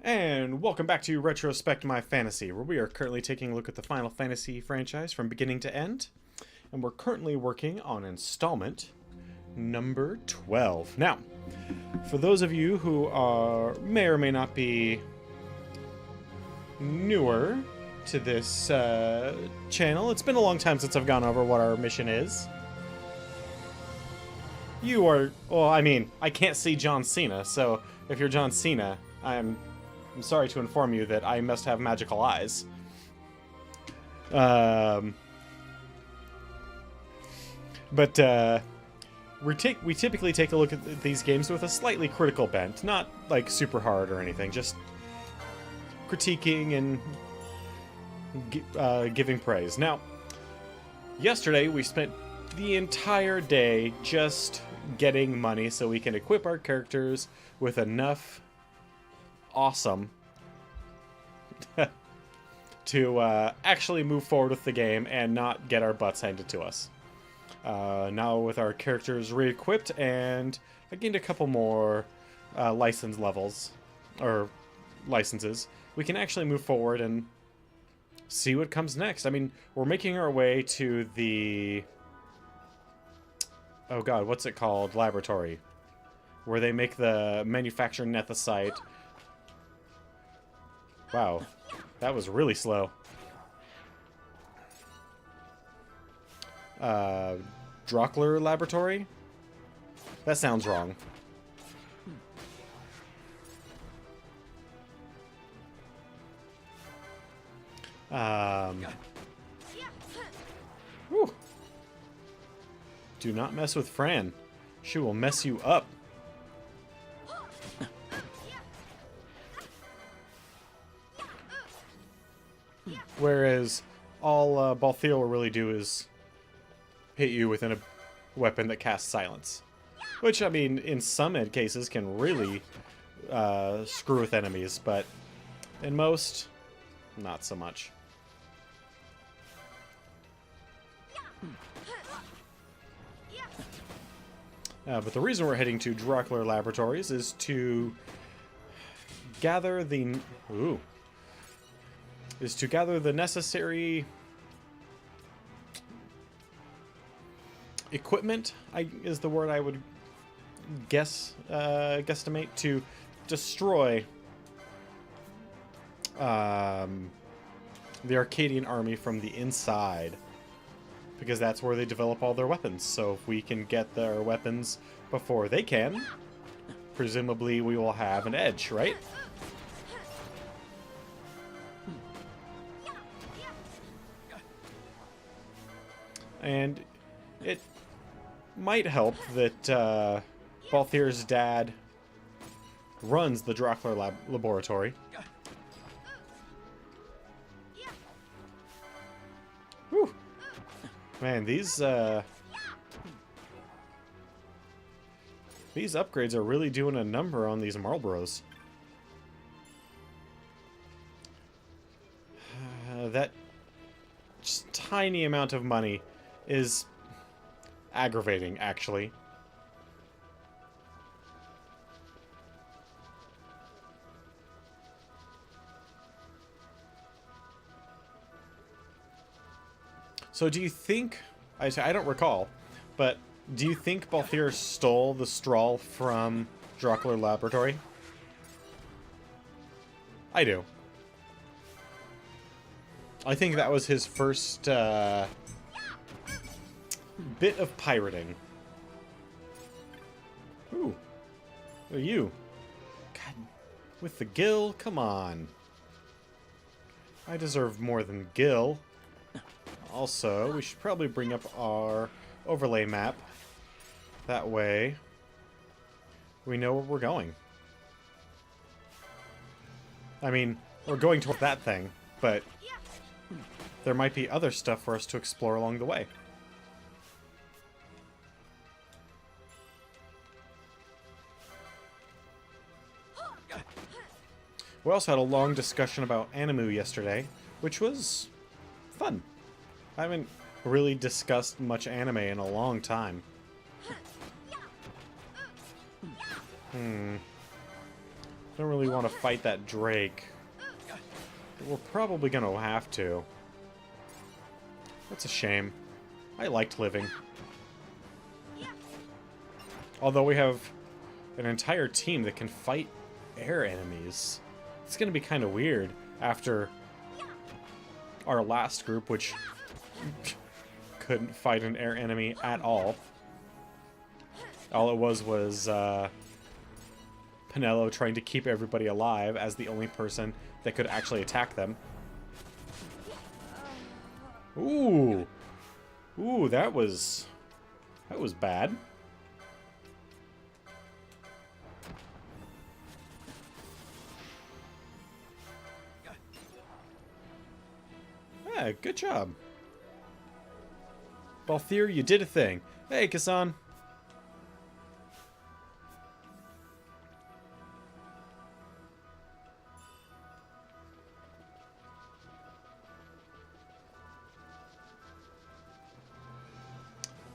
And welcome back to Retrospect My Fantasy, where we are currently taking a look at the Final Fantasy franchise from beginning to end. And we're currently working on installment number 12. Now, for those of you who may or may not be newer to this channel, it's been a long time since I've gone over what our mission is. You are, well, I mean, I can't see John Cena, so if you're John Cena, I'm sorry to inform you that I must have magical eyes. We typically take a look at these games with a slightly critical bent, not like super hard or anything, just critiquing and giving praise. Now, yesterday we spent the entire day just getting money so we can equip our characters with enough awesome to actually move forward with the game and not get our butts handed to us. Now with our characters re-equipped, and I gained a couple more license levels, or licenses, we can actually move forward and see what comes next. I mean, we're making our way to the... oh god, what's it called? Laboratory. Where they make the manufactured nethicite. Wow, that was really slow. Drockler Laboratory? That sounds wrong. Whew. Do not mess with Fran. She will mess you up. Whereas all Balthiel will really do is hit you with a weapon that casts silence. Which, I mean, in some cases can really screw with enemies, but in most, not so much. But the reason we're heading to Drockler Laboratories is to gather the... necessary equipment, is the word I would guesstimate, to destroy the Arcadian army from the inside. Because that's where they develop all their weapons. So if we can get their weapons before they can, presumably we will have an edge, right? And it might help that Balthier's dad runs the Drockler laboratory. Whew. Man, these upgrades are really doing a number on these Marlboros. That just tiny amount of money is aggravating, actually. So do you think, I don't recall, but do you think Balthier stole the Strahl from Drockler Laboratory? I do. I think that was his first bit of pirating. Ooh. Who are you? God, with the Gil? Come on. I deserve more than Gil. Also, we should probably bring up our overlay map. That way, we know where we're going. I mean, we're going toward that thing, but there might be other stuff for us to explore along the way. We also had a long discussion about Animu yesterday, which was fun. I haven't really discussed much anime in a long time. Don't really want to fight that Drake. But we're probably going to have to. That's a shame. I liked living. Although we have an entire team that can fight air enemies. It's going to be kind of weird after our last group, which couldn't fight an air enemy at all. All it was Pinello trying to keep everybody alive as the only person that could actually attack them. Ooh. Ooh, that was bad. Yeah, good job. Balthier, you did a thing. Hey, Kassan.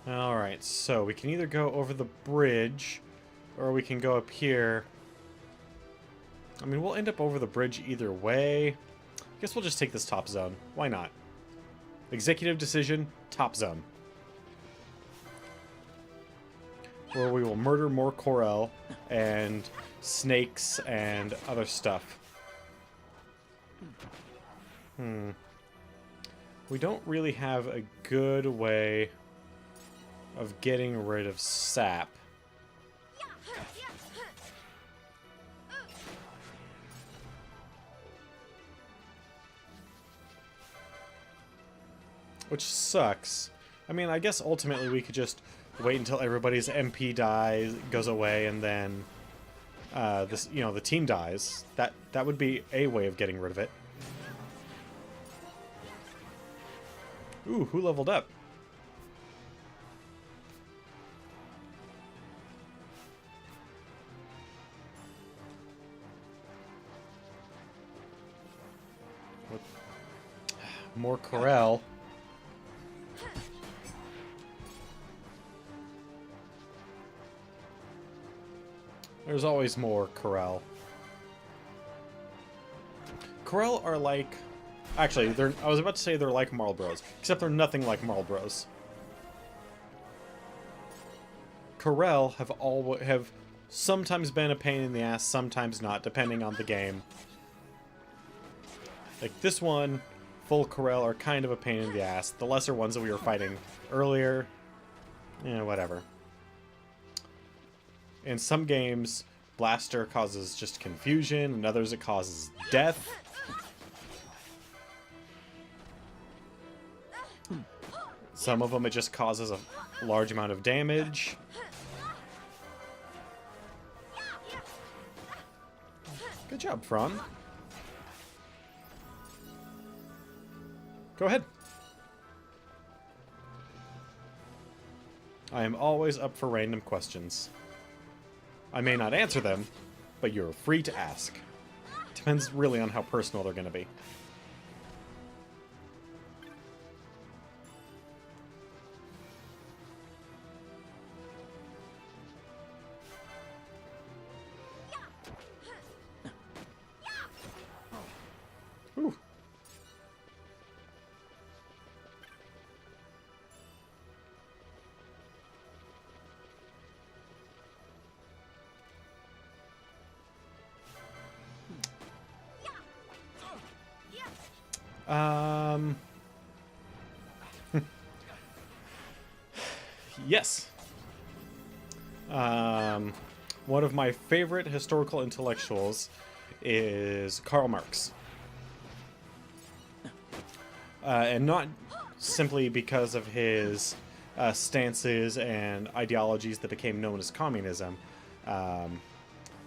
Alright, so we can either go over the bridge, or we can go up here. I mean, we'll end up over the bridge either way. I guess we'll just take this top zone. Why not? Executive decision, top zone. Where we will murder more Corel and snakes and other stuff. We don't really have a good way of getting rid of sap. Which sucks. I mean, I guess ultimately we could just wait until everybody's MP goes away, and then the team dies. That would be a way of getting rid of it. Ooh, who leveled up? More Corel. There's always more Corel. Corel are like... Actually, I was about to say they're like Marlboros, except they're nothing like Marlboros. Corel have sometimes been a pain in the ass, sometimes not, depending on the game. Like this one, full Corel are kind of a pain in the ass. The lesser ones that we were fighting earlier, whatever. In some games, Blaster causes just confusion, in others it causes death. Some of them it just causes a large amount of damage. Good job, Fran. Go ahead. I am always up for random questions. I may not answer them, but you're free to ask. Depends really on how personal they're going to be. Ooh. Yes. One of my favorite historical intellectuals is Karl Marx. And not simply because of his stances and ideologies that became known as communism, and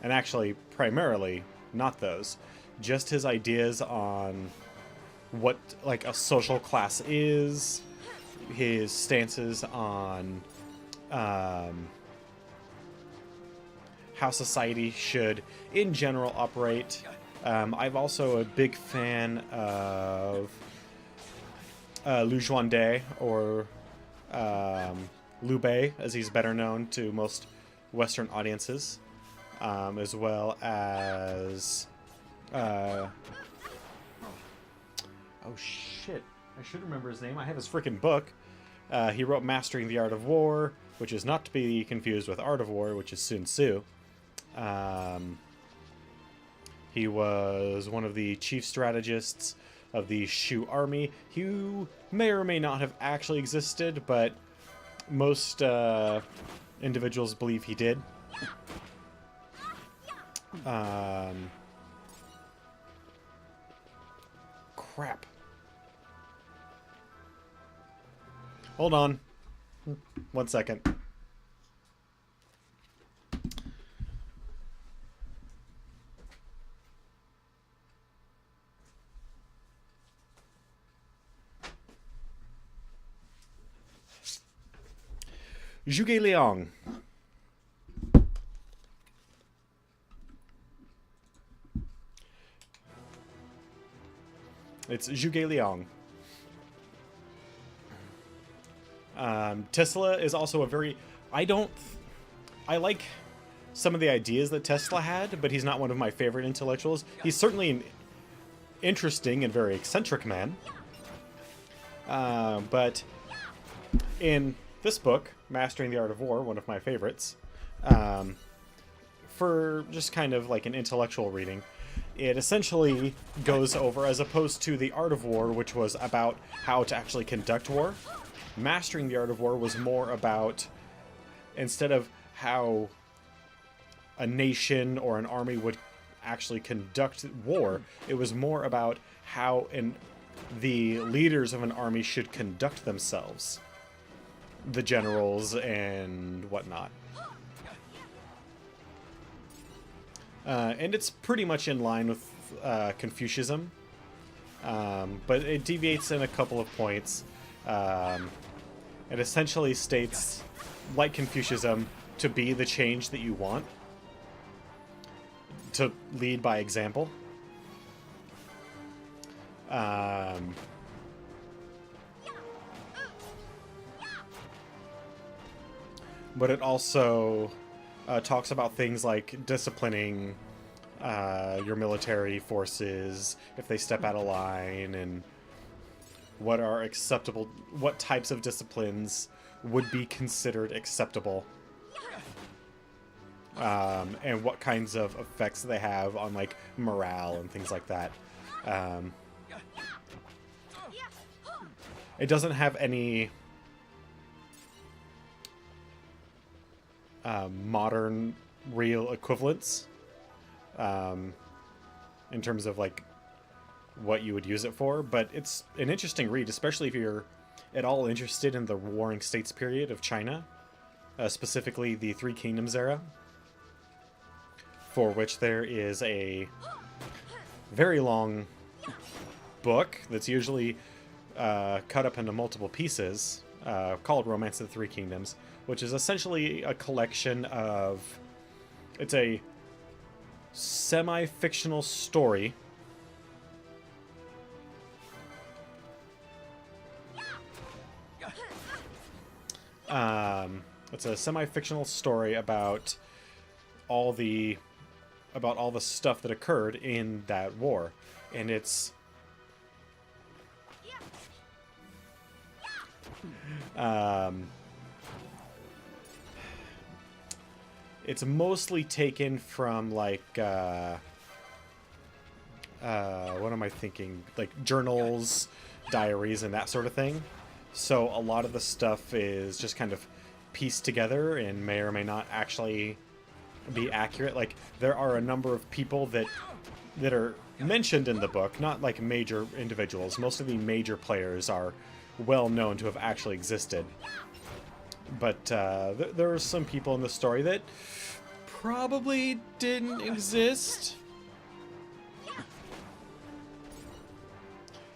actually primarily not those, just his ideas on what like a social class is, his stances on how society should in general operate. I'm also a big fan of Lu Zhuande, or Liu Bei, as he's better known to most Western audiences. as well as... oh shit, I should remember his name. I have his freaking book. He wrote Mastering the Art of War, which is not to be confused with Art of War, which is Sun Tzu. He was one of the chief strategists of the Shu army. He may or may not have actually existed, but most individuals believe he did. Crap. Hold on. 1 second. Zhuge Liang. It's Zhuge Liang. Tesla is also a very... I like some of the ideas that Tesla had, but he's not one of my favorite intellectuals. He's certainly an interesting and very eccentric man. But in this book, Mastering the Art of War, one of my favorites, for just kind of like an intellectual reading, it essentially goes over, as opposed to the Art of War, which was about how to actually conduct war, Mastering the Art of War was more about, instead of how a nation or an army would actually conduct war, it was more about how the leaders of an army should conduct themselves. The generals and whatnot. And it's pretty much in line with Confucianism, but it deviates in a couple of points. It essentially states, like Confucianism, to be the change that you want, to lead by example. But it also talks about things like disciplining your military forces if they step out of line, and what are acceptable, what types of disciplines would be considered acceptable, and what kinds of effects they have on like morale and things like that. It doesn't have any modern real equivalents in terms of like what you would use it for, but it's an interesting read, especially if you're at all interested in the Warring States period of China, specifically the Three Kingdoms era, for which there is a very long book that's usually cut up into multiple pieces, called Romance of the Three Kingdoms, which is essentially a collection of... It's a semi-fictional story it's a semi-fictional story about all the stuff that occurred in that war, and it's it's mostly taken from like what am I thinking? Like journals, diaries, and that sort of thing. So a lot of the stuff is just kind of pieced together and may or may not actually be accurate. Like there are a number of people that are mentioned in the book, not like major individuals. Most of the major players are well known to have actually existed. But there are some people in the story that probably didn't exist.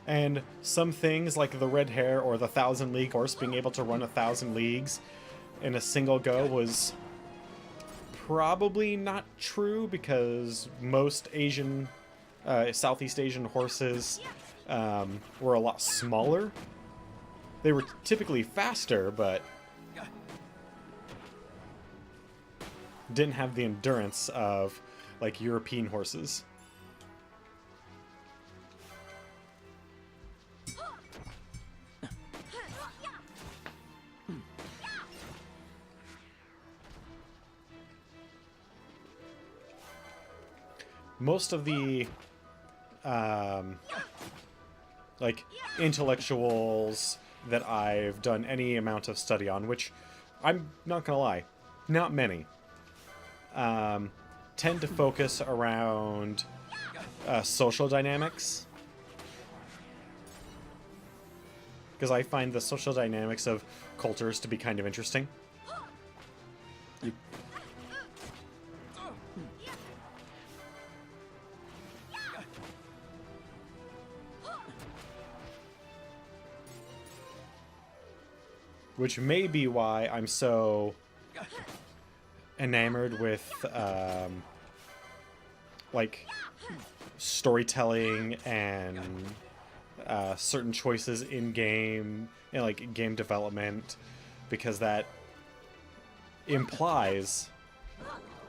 And some things like the red hair or the 1,000 League Horse being able to run 1,000 leagues in a single go was probably not true, because most Asian, Southeast Asian horses were a lot smaller. They were typically faster, but didn't have the endurance of like European horses. Most of the like intellectuals that I've done any amount of study on, which I'm not gonna lie, not many, tend to focus around social dynamics, because I find the social dynamics of cultures to be kind of interesting. Which may be why I'm so enamored with, like, storytelling and certain choices in game, and like game development, because that implies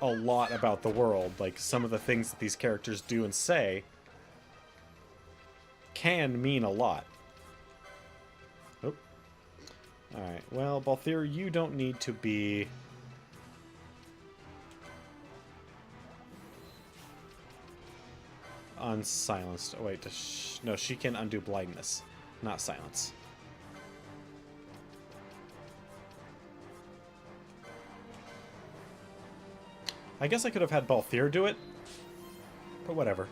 a lot about the world. Like, some of the things that these characters do and say can mean a lot. Alright, well, Balthier, you don't need to be... unsilenced. Oh, wait, no, she can undo blindness, not silence. I guess I could have had Balthier do it, but whatever.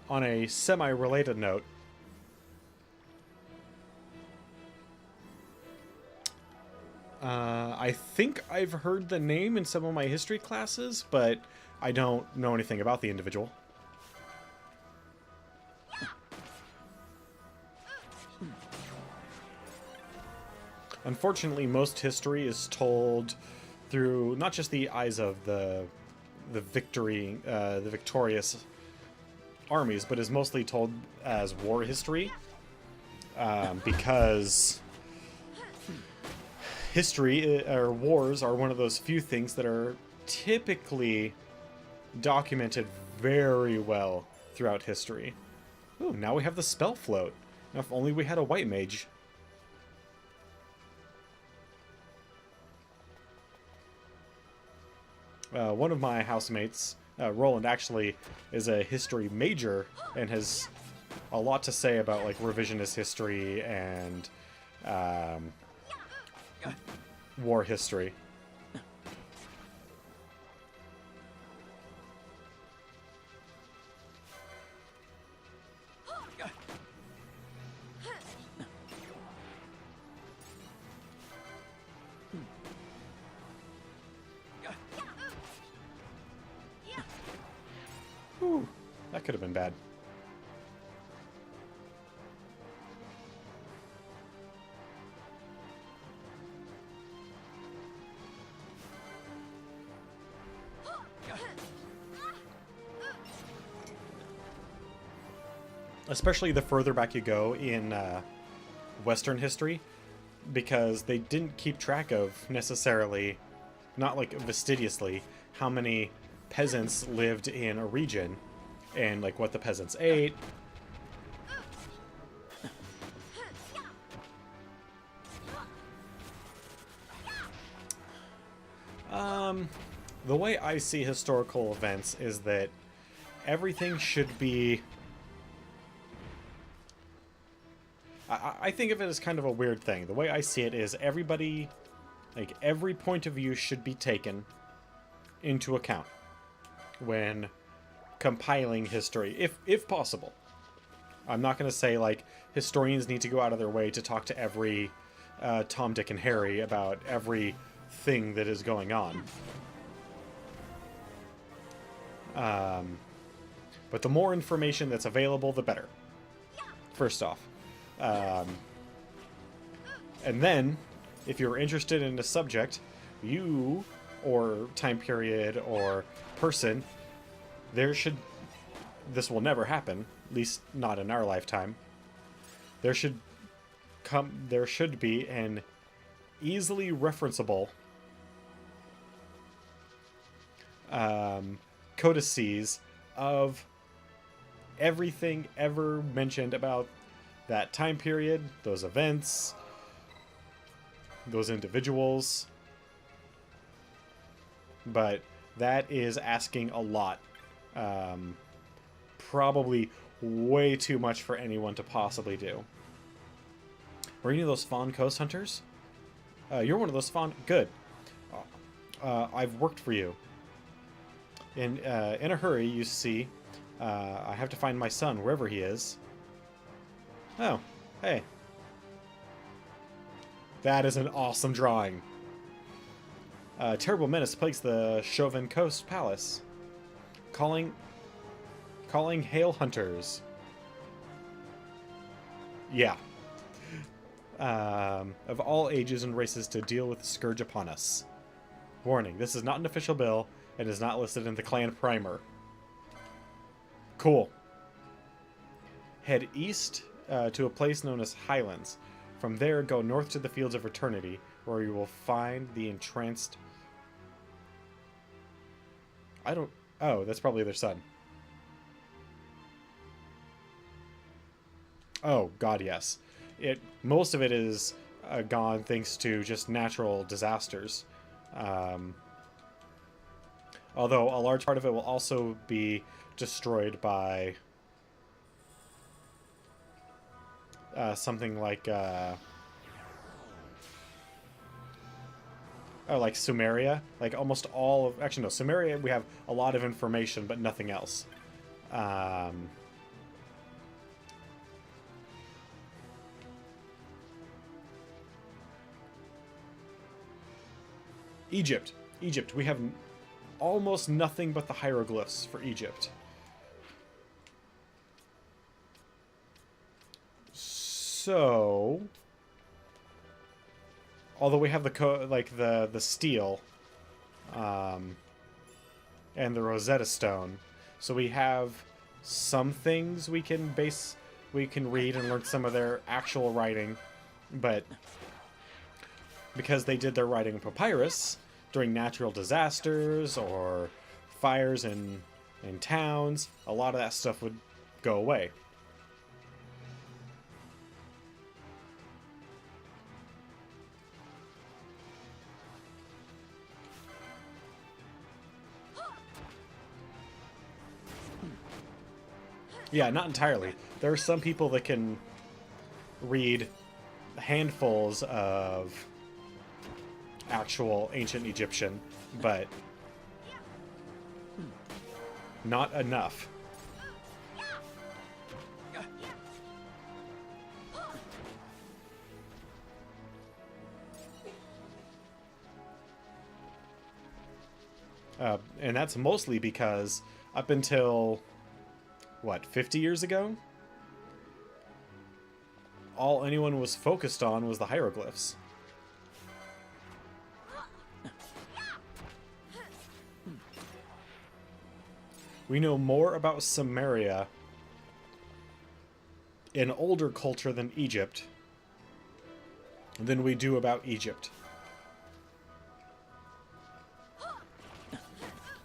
On a semi-related note, I think I've heard the name in some of my history classes, but I don't know anything about the individual. Unfortunately, most history is told through not just the eyes of the victorious armies, but is mostly told as war history, because history or wars are one of those few things that are typically documented very well throughout history. Ooh, now we have the spell float. Now, if only we had a white mage. One of my housemates, Roland, actually is a history major and has a lot to say about like revisionist history and war history. Whew, that could have been bad. Especially the further back you go in Western history, because they didn't keep track of necessarily, not like fastidiously, how many peasants lived in a region and like what the peasants ate. The way I see historical events is that everything should be... I think of it as kind of a weird thing. The way I see it is everybody, like every point of view should be taken into account when compiling history, if possible. I'm not going to say, like, historians need to go out of their way to talk to every Tom, Dick, and Harry about every thing that is going on. But the more information that's available, the better. First off. And then, if you're interested in a subject, you, or time period, or person, this will never happen, at least not in our lifetime. There should be an easily referenceable codices of everything ever mentioned about that time period, those events, those individuals. But that is asking a lot. Probably way too much for anyone to possibly do. Were any of those Fawn Coast hunters? You're one of those Fawn... Good. I've worked for you. In a hurry, you see. I have to find my son, wherever he is. Oh, hey. That is an awesome drawing. Terrible menace plagues the Chauvin Coast Palace. Calling hail hunters. Yeah. Of all ages and races to deal with the scourge upon us. Warning, this is not an official bill and is not listed in the clan primer. Cool. Head east to a place known as Highlands. From there, go north to the Fields of Eternity, where you will find the entranced... Oh, that's probably their son. Oh, God, yes. Most of it is gone thanks to just natural disasters. Although a large part of it will also be destroyed by something like like Sumeria. Like almost all of... Actually, no, Sumeria we have a lot of information, but nothing else. Egypt. We have almost nothing but the hieroglyphs for Egypt. So, although we have the steel, and the Rosetta Stone, so we have some things we can read and learn some of their actual writing, but because they did their writing in papyrus during natural disasters or fires in towns, a lot of that stuff would go away. Yeah, not entirely. There are some people that can read handfuls of actual ancient Egyptian, but not enough. And that's mostly because up until, what, 50 years ago? All anyone was focused on was the hieroglyphs. We know more about Samaria in older culture than Egypt than we do about Egypt.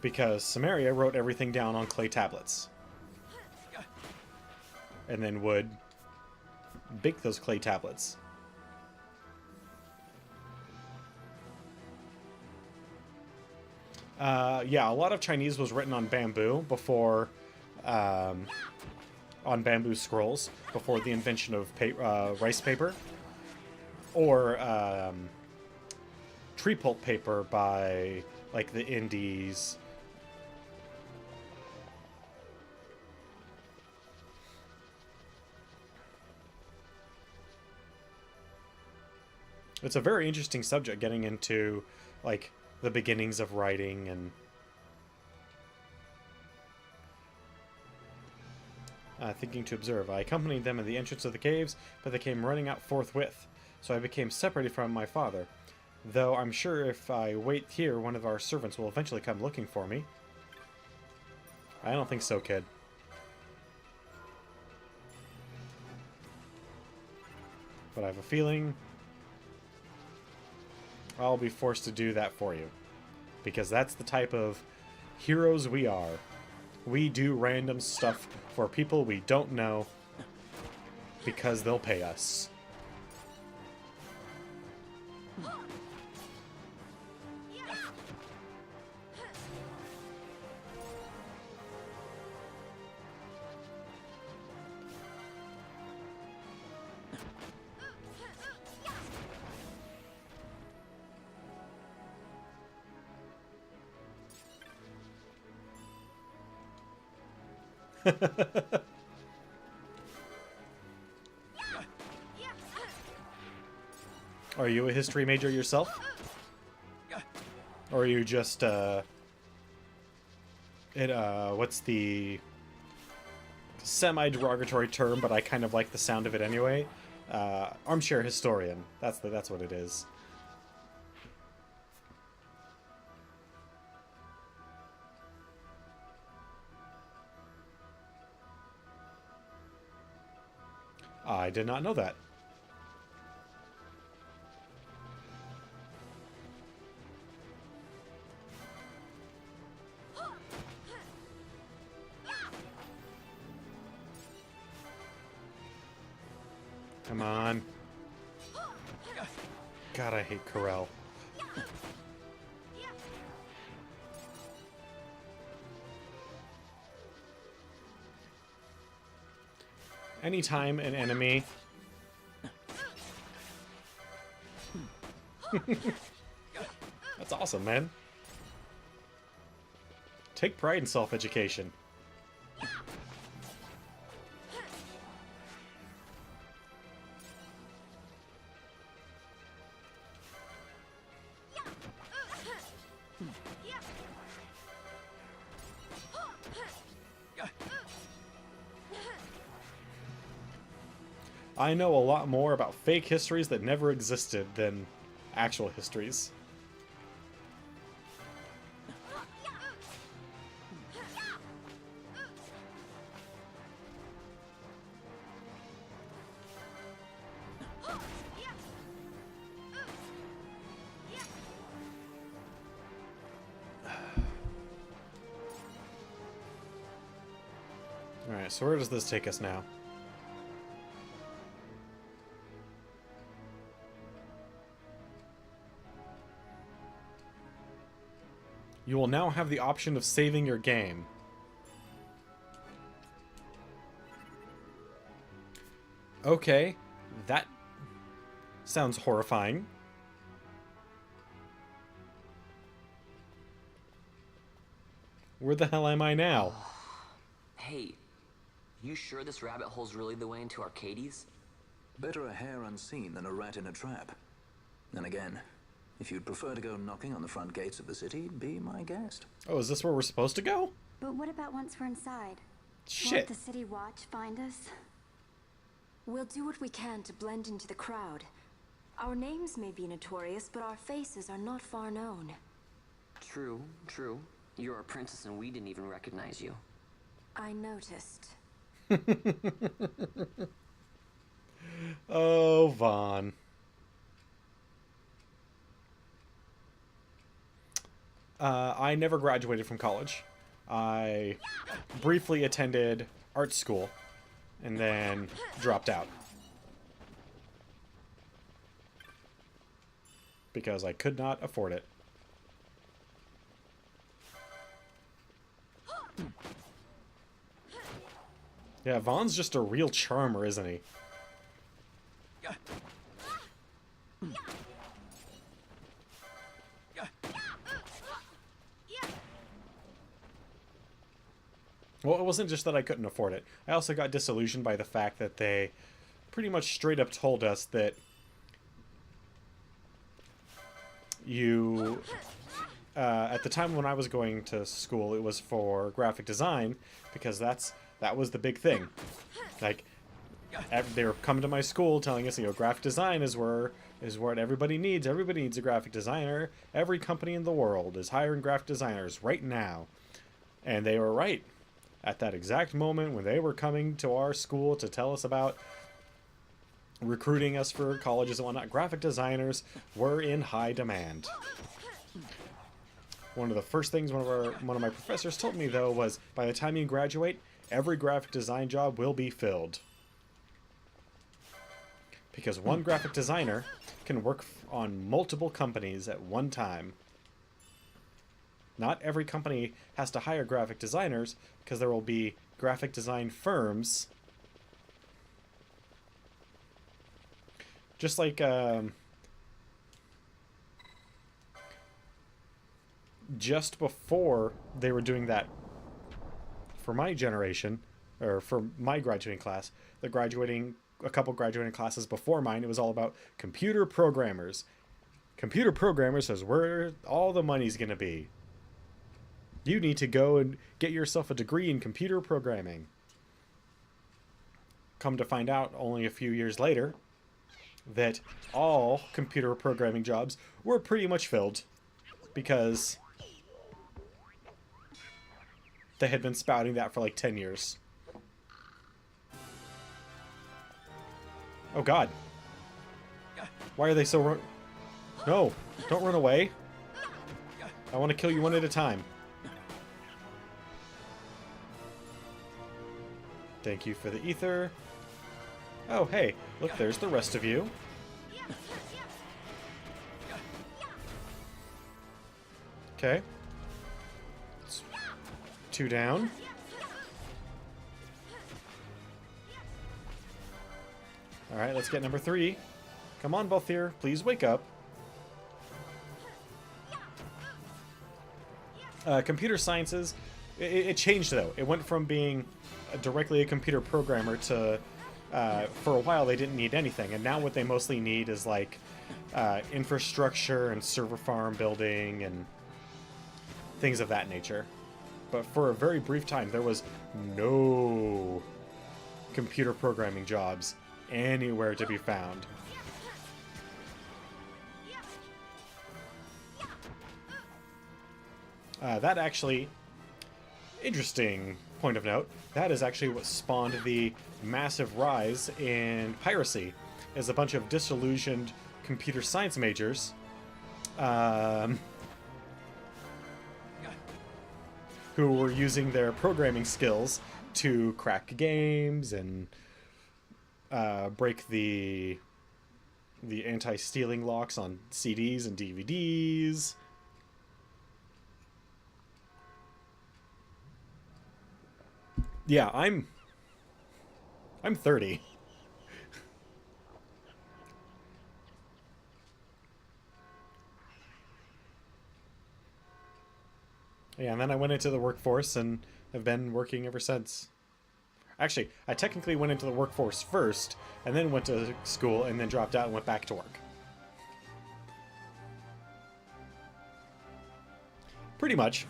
Because Samaria wrote everything down on clay tablets. And then would bake those clay tablets. Yeah, a lot of Chinese was written on bamboo before, on bamboo scrolls, before the invention of rice paper. Or tree pulp paper by, like, the Indies. It's a very interesting subject, getting into, like, the beginnings of writing and... thinking to observe. I accompanied them at the entrance of the caves, but they came running out forthwith, so I became separated from my father. Though I'm sure if I wait here, one of our servants will eventually come looking for me. I don't think so, kid. But I have a feeling I'll be forced to do that for you. Because that's the type of heroes we are. We do random stuff for people we don't know because they'll pay us. Are you a history major yourself? Or are you just, what's the semi-derogatory term, but I kind of like the sound of it anyway? Armchair historian. That's what it is. I did not know that. Come on. God, I hate Corel. Anytime an enemy... That's awesome, man. Take pride in self-education. I know a lot more about fake histories that never existed than actual histories. Alright, so where does this take us now? You will now have the option of saving your game. Okay, that sounds horrifying. Where the hell am I now? Hey, you sure this rabbit hole's really the way into Arcades? Better a hare unseen than a rat in a trap. Then again, if you'd prefer to go knocking on the front gates of the city, be my guest. Oh, is this where we're supposed to go? But what about once we're inside? Shit. Won't the city watch find us? We'll do what we can to blend into the crowd. Our names may be notorious, but our faces are not far known. True, true. You're a princess and we didn't even recognize you. I noticed. Oh, Vaughn. I never graduated from college. I briefly attended art school and then dropped out. Because I could not afford it. Yeah, Vaughn's just a real charmer, isn't he? Well, it wasn't just that I couldn't afford it. I also got disillusioned by the fact that they pretty much straight up told us that you at the time when I was going to school, it was for graphic design, because that was the big thing. Like, they were coming to my school telling us, graphic design is what everybody needs. Everybody needs a graphic designer. Every company in the world is hiring graphic designers right now. And they were right. At that exact moment when they were coming to our school to tell us about recruiting us for colleges and whatnot, graphic designers were in high demand. One of the first things one of my professors told me, though, was by the time you graduate, every graphic design job will be filled. Because one graphic designer can work on multiple companies at one time. Not every company has to hire graphic designers, because there will be graphic design firms. Just like, just before they were doing that for my generation, or for my graduating class, a couple graduating classes before mine, it was all about computer programmers. Computer programmers is where all the money's going to be. You need to go and get yourself a degree in computer programming. Come to find out, only a few years later, that all computer programming jobs were pretty much filled, because they had been spouting that for like 10 years. Oh god. Why are they so No, don't run away. I want to kill you one at a time. Thank you for the ether. Oh, hey, look, there's the rest of you. Okay. 2 down. Alright, let's get number 3. Come on, Balthier, please wake up. Computer sciences, it changed, though. It went from being directly a computer programmer to, for a while, they didn't need anything. And now what they mostly need is, like, infrastructure and server farm building and things of that nature. But for a very brief time, there was no computer programming jobs anywhere to be found. That actually, interesting point of note, that is actually what spawned the massive rise in piracy, is a bunch of disillusioned computer science majors who were using their programming skills to crack games and break the anti-stealing locks on CDs and DVDs. Yeah, I'm 30. Yeah, and then I went into the workforce and have been working ever since. Actually, I technically went into the workforce first, and then went to school, and then dropped out and went back to work. Pretty much.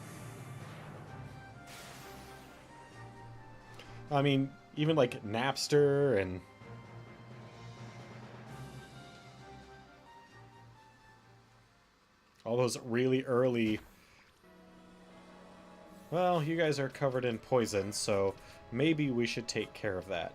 I mean, even like Napster and all those really early... Well, you guys are covered in poison, so maybe we should take care of that.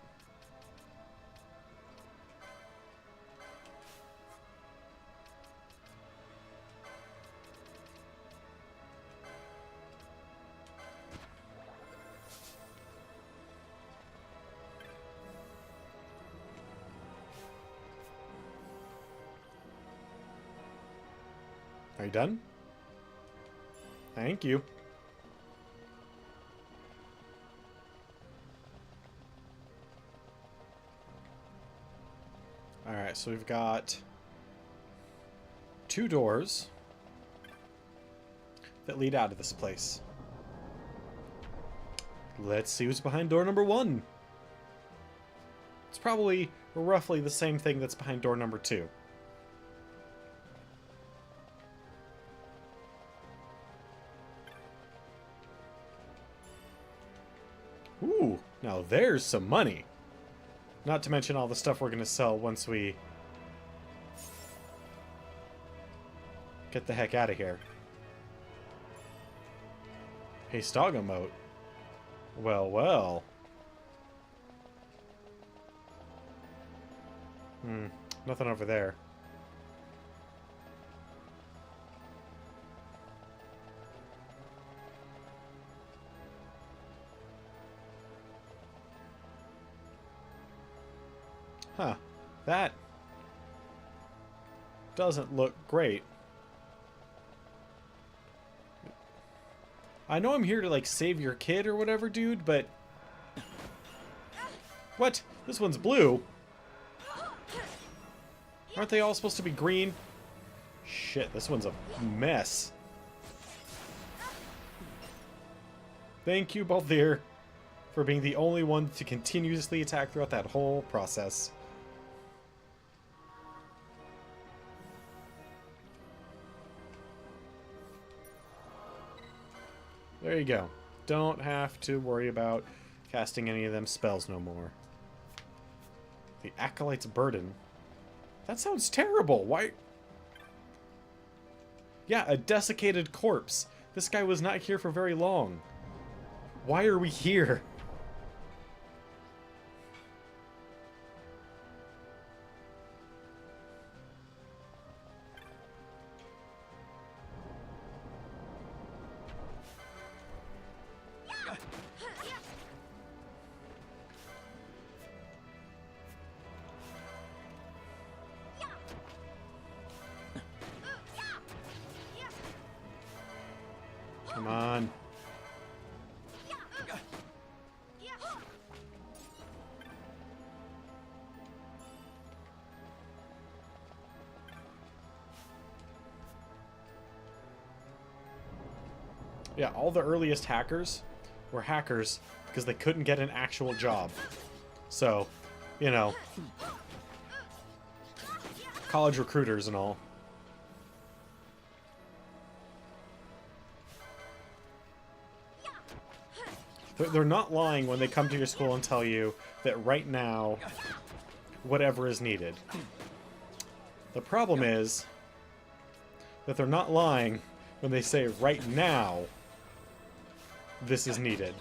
Are you done? Thank you. Alright, so we've got 2 doors that lead out of this place. Let's see what's behind door number 1. It's probably roughly the same thing that's behind door number 2. Now there's some money. Not to mention all the stuff we're going to sell once we get the heck out of here. Hey, Stogga moat. Well, well. Nothing over there. Huh. That doesn't look great. I know I'm here to, like, save your kid or whatever, dude, but... What? This one's blue. Aren't they all supposed to be green? Shit, this one's a mess. Thank you, Balthier, for being the only one to continuously attack throughout that whole process. There you go. Don't have to worry about casting any of them spells no more. The Acolyte's Burden. That sounds terrible. Why? Yeah, a desiccated corpse. This guy was not here for very long. Why are we here? Come on. Yeah, all the earliest hackers were hackers because they couldn't get an actual job. So, you know, college recruiters and all. They're not lying when they come to your school and tell you that right now, whatever is needed. The problem is that they're not lying when they say right now, this is needed.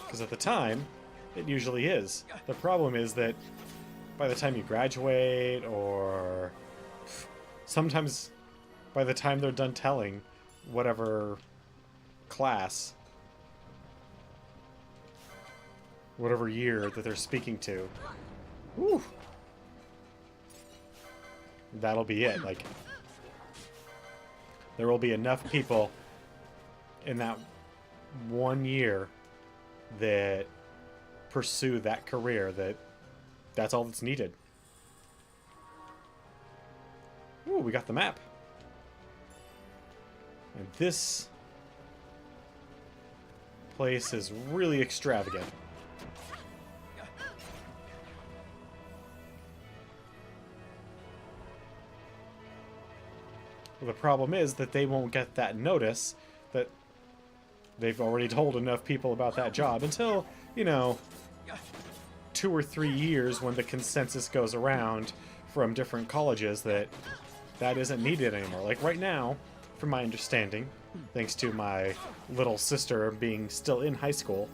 Because at the time, it usually is. The problem is that by the time you graduate, or sometimes by the time they're done telling whatever class, whatever year that they're speaking to, whew, that'll be it. Like, there will be enough people in that 1 year that pursue that career that that's all that's needed. Ooh, we got the map. And this place is really extravagant. Well, the problem is that they won't get that notice that they've already told enough people about that job until, you know, 2 or 3 years when the consensus goes around from different colleges that that isn't needed anymore. Like right now, from my understanding, thanks to my little sister being still in high school,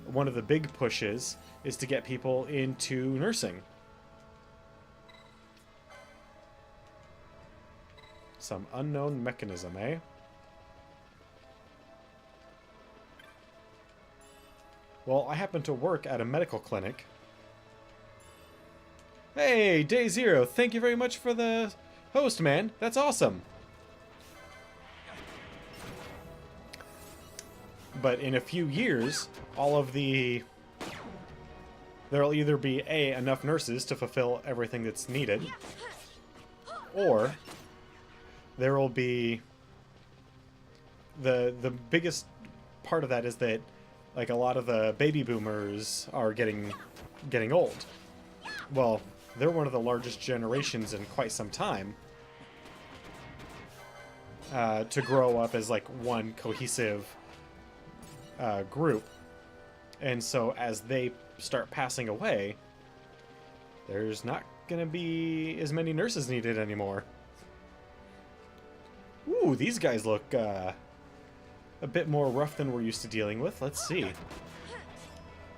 one of the big pushes is to get people into nursing. Some unknown mechanism, eh? Well, I happen to work at a medical clinic. Hey, Day Zero, thank you very much for the host, man. That's awesome. But in a few years, there'll either be enough nurses to fulfill everything that's needed, or there will be the biggest part of that is that, like, a lot of the baby boomers are getting old. Well, they're one of the largest generations in quite some time to grow up as like one cohesive group. And so as they start passing away, there's not going to be as many nurses needed anymore. Ooh, these guys look a bit more rough than we're used to dealing with. Let's see.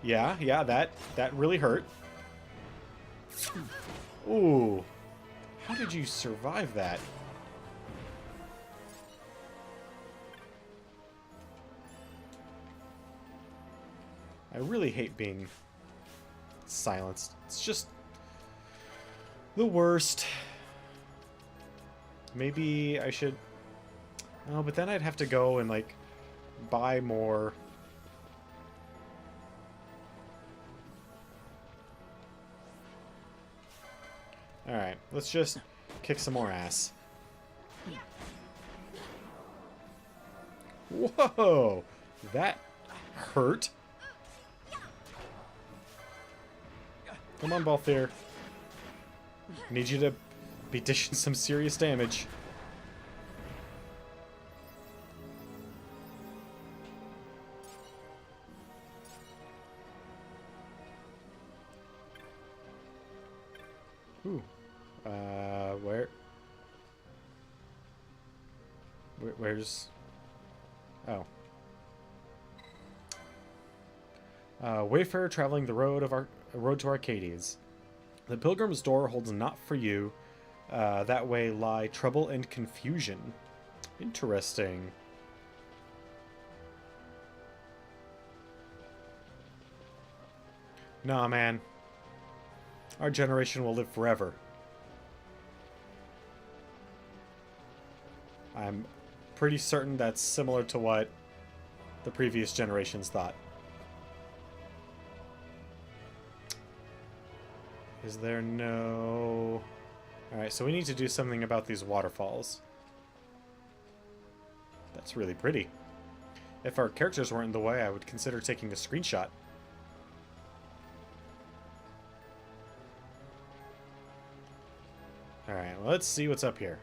Yeah, that really hurt. Ooh. How did you survive that? I really hate being silenced. It's just the worst. Maybe I should... Oh, but then I'd have to go and, like, buy more... Alright, let's just kick some more ass. Whoa! That hurt. Come on, Balthier. Need you to be dishing some serious damage. Ooh. Where's... Oh. Wayfarer traveling the road to Arcades. The pilgrim's door holds not for you. That way lie trouble and confusion. Interesting. Nah, man. Our generation will live forever. I'm pretty certain that's similar to what the previous generations thought. Is there no... Alright, so we need to do something about these waterfalls. That's really pretty. If our characters weren't in the way, I would consider taking a screenshot. Alright, well, let's see what's up here.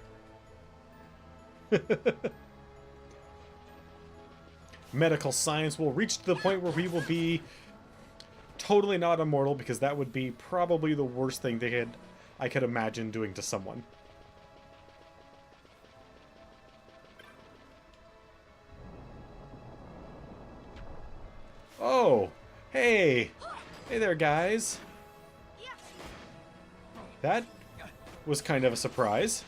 Medical science will reach to the point where we will be totally not immortal, because that would be probably the worst thing I could imagine doing to someone. Oh, hey there, guys. That was kind of a surprise.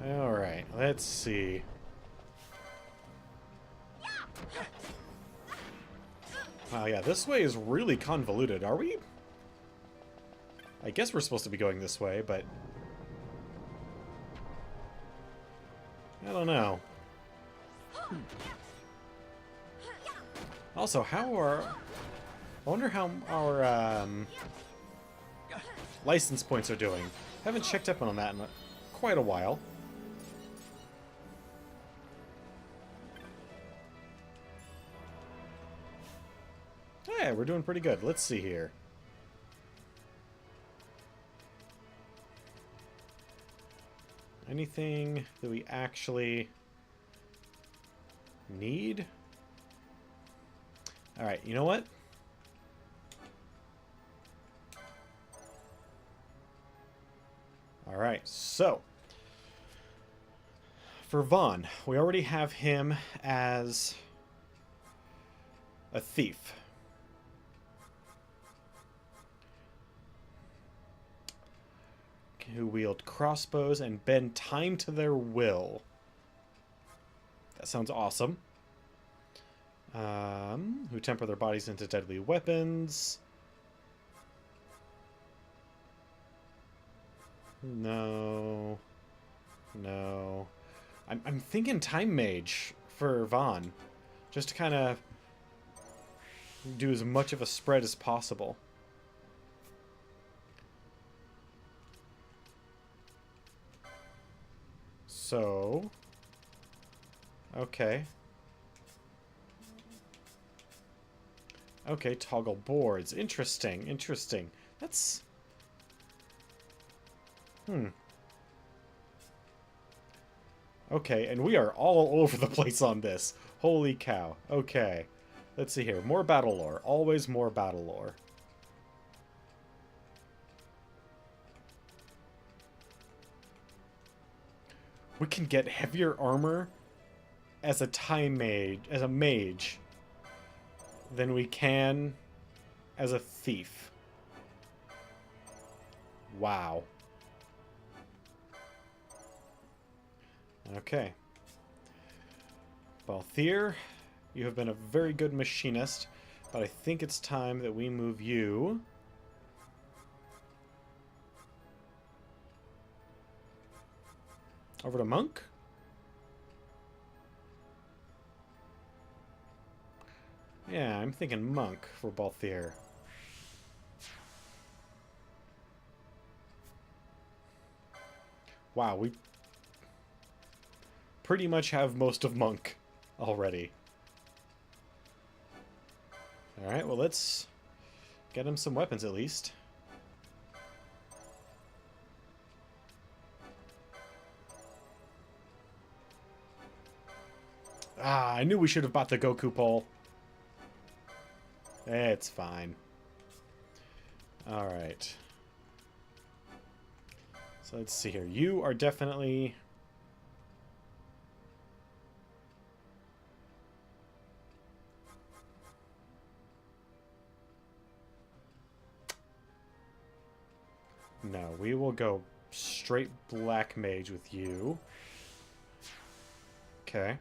Alright, let's see. Oh yeah, this way is really convoluted. Are we? I guess we're supposed to be going this way, but... I don't know. Also, how are... I wonder how our license points are doing. Haven't checked up on that in quite a while. Yeah, we're doing pretty good. Let's see here. Anything that we actually need? Alright, you know what? Alright, so for Vaughn, we already have him as a thief. Who wield crossbows and bend time to their will. That sounds awesome. Who temper their bodies into deadly weapons. No. No. I'm thinking Time Mage for Vaughn. Just to kind of do as much of a spread as possible. So, okay. Okay, toggle boards. Interesting, interesting. That's... Okay, and we are all over the place on this. Holy cow. Okay. Let's see here. More battle lore. Always more battle lore. We can get heavier armor as a mage, than we can as a thief. Wow. Okay. Balthier, you have been a very good machinist, but I think it's time that we move you over to Monk. Yeah, I'm thinking Monk for Balthier. Wow, we pretty much have most of Monk already. Alright, well, let's get him some weapons at least. Ah, I knew we should have bought the Goku pole. It's fine. Alright. So let's see here. You are definitely... No, we will go straight black mage with you. Okay.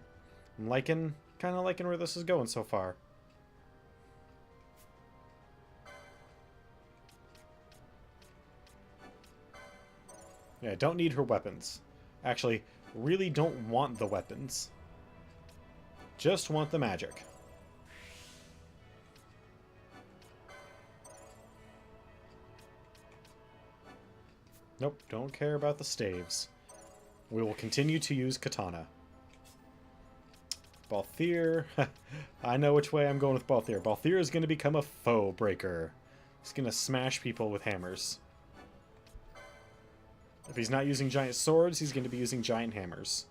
I'm kind of liking where this is going so far. Yeah, don't need her weapons. Actually, really don't want the weapons. Just want the magic. Nope, don't care about the staves. We will continue to use katana. Balthier. I know which way I'm going with Balthier. Balthier is going to become a foe breaker. He's going to smash people with hammers. If he's not using giant swords, he's going to be using giant hammers.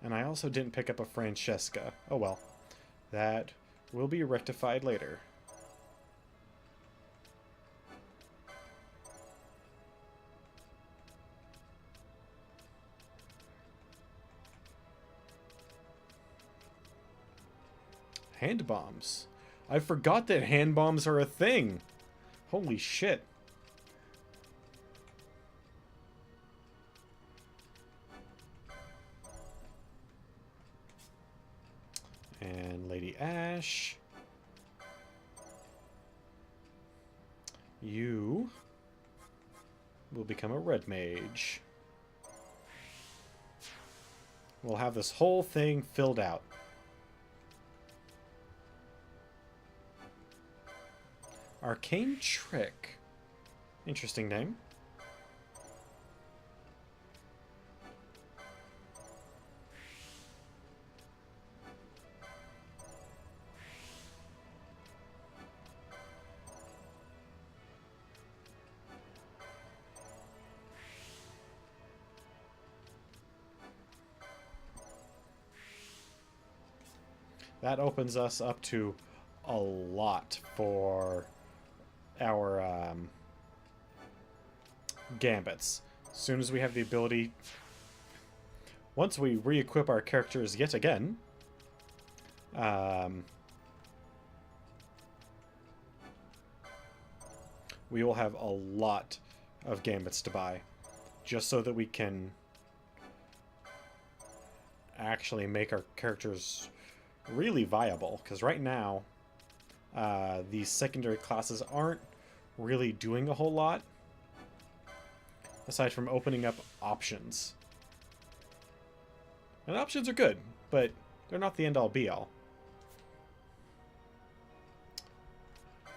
And I also didn't pick up a Francesca. Oh well. That will be rectified later. Hand bombs. I forgot that hand bombs are a thing. Holy shit. And Lady Ash. You will become a red mage. We'll have this whole thing filled out. Arcane Trick. Interesting name. That opens us up to a lot for our gambits. As soon as we have the ability, once we re-equip our characters yet again, we will have a lot of gambits to buy, just so that we can actually make our characters really viable. Because right now, these secondary classes aren't really doing a whole lot, aside from opening up options. And options are good, but they're not the end-all be-all.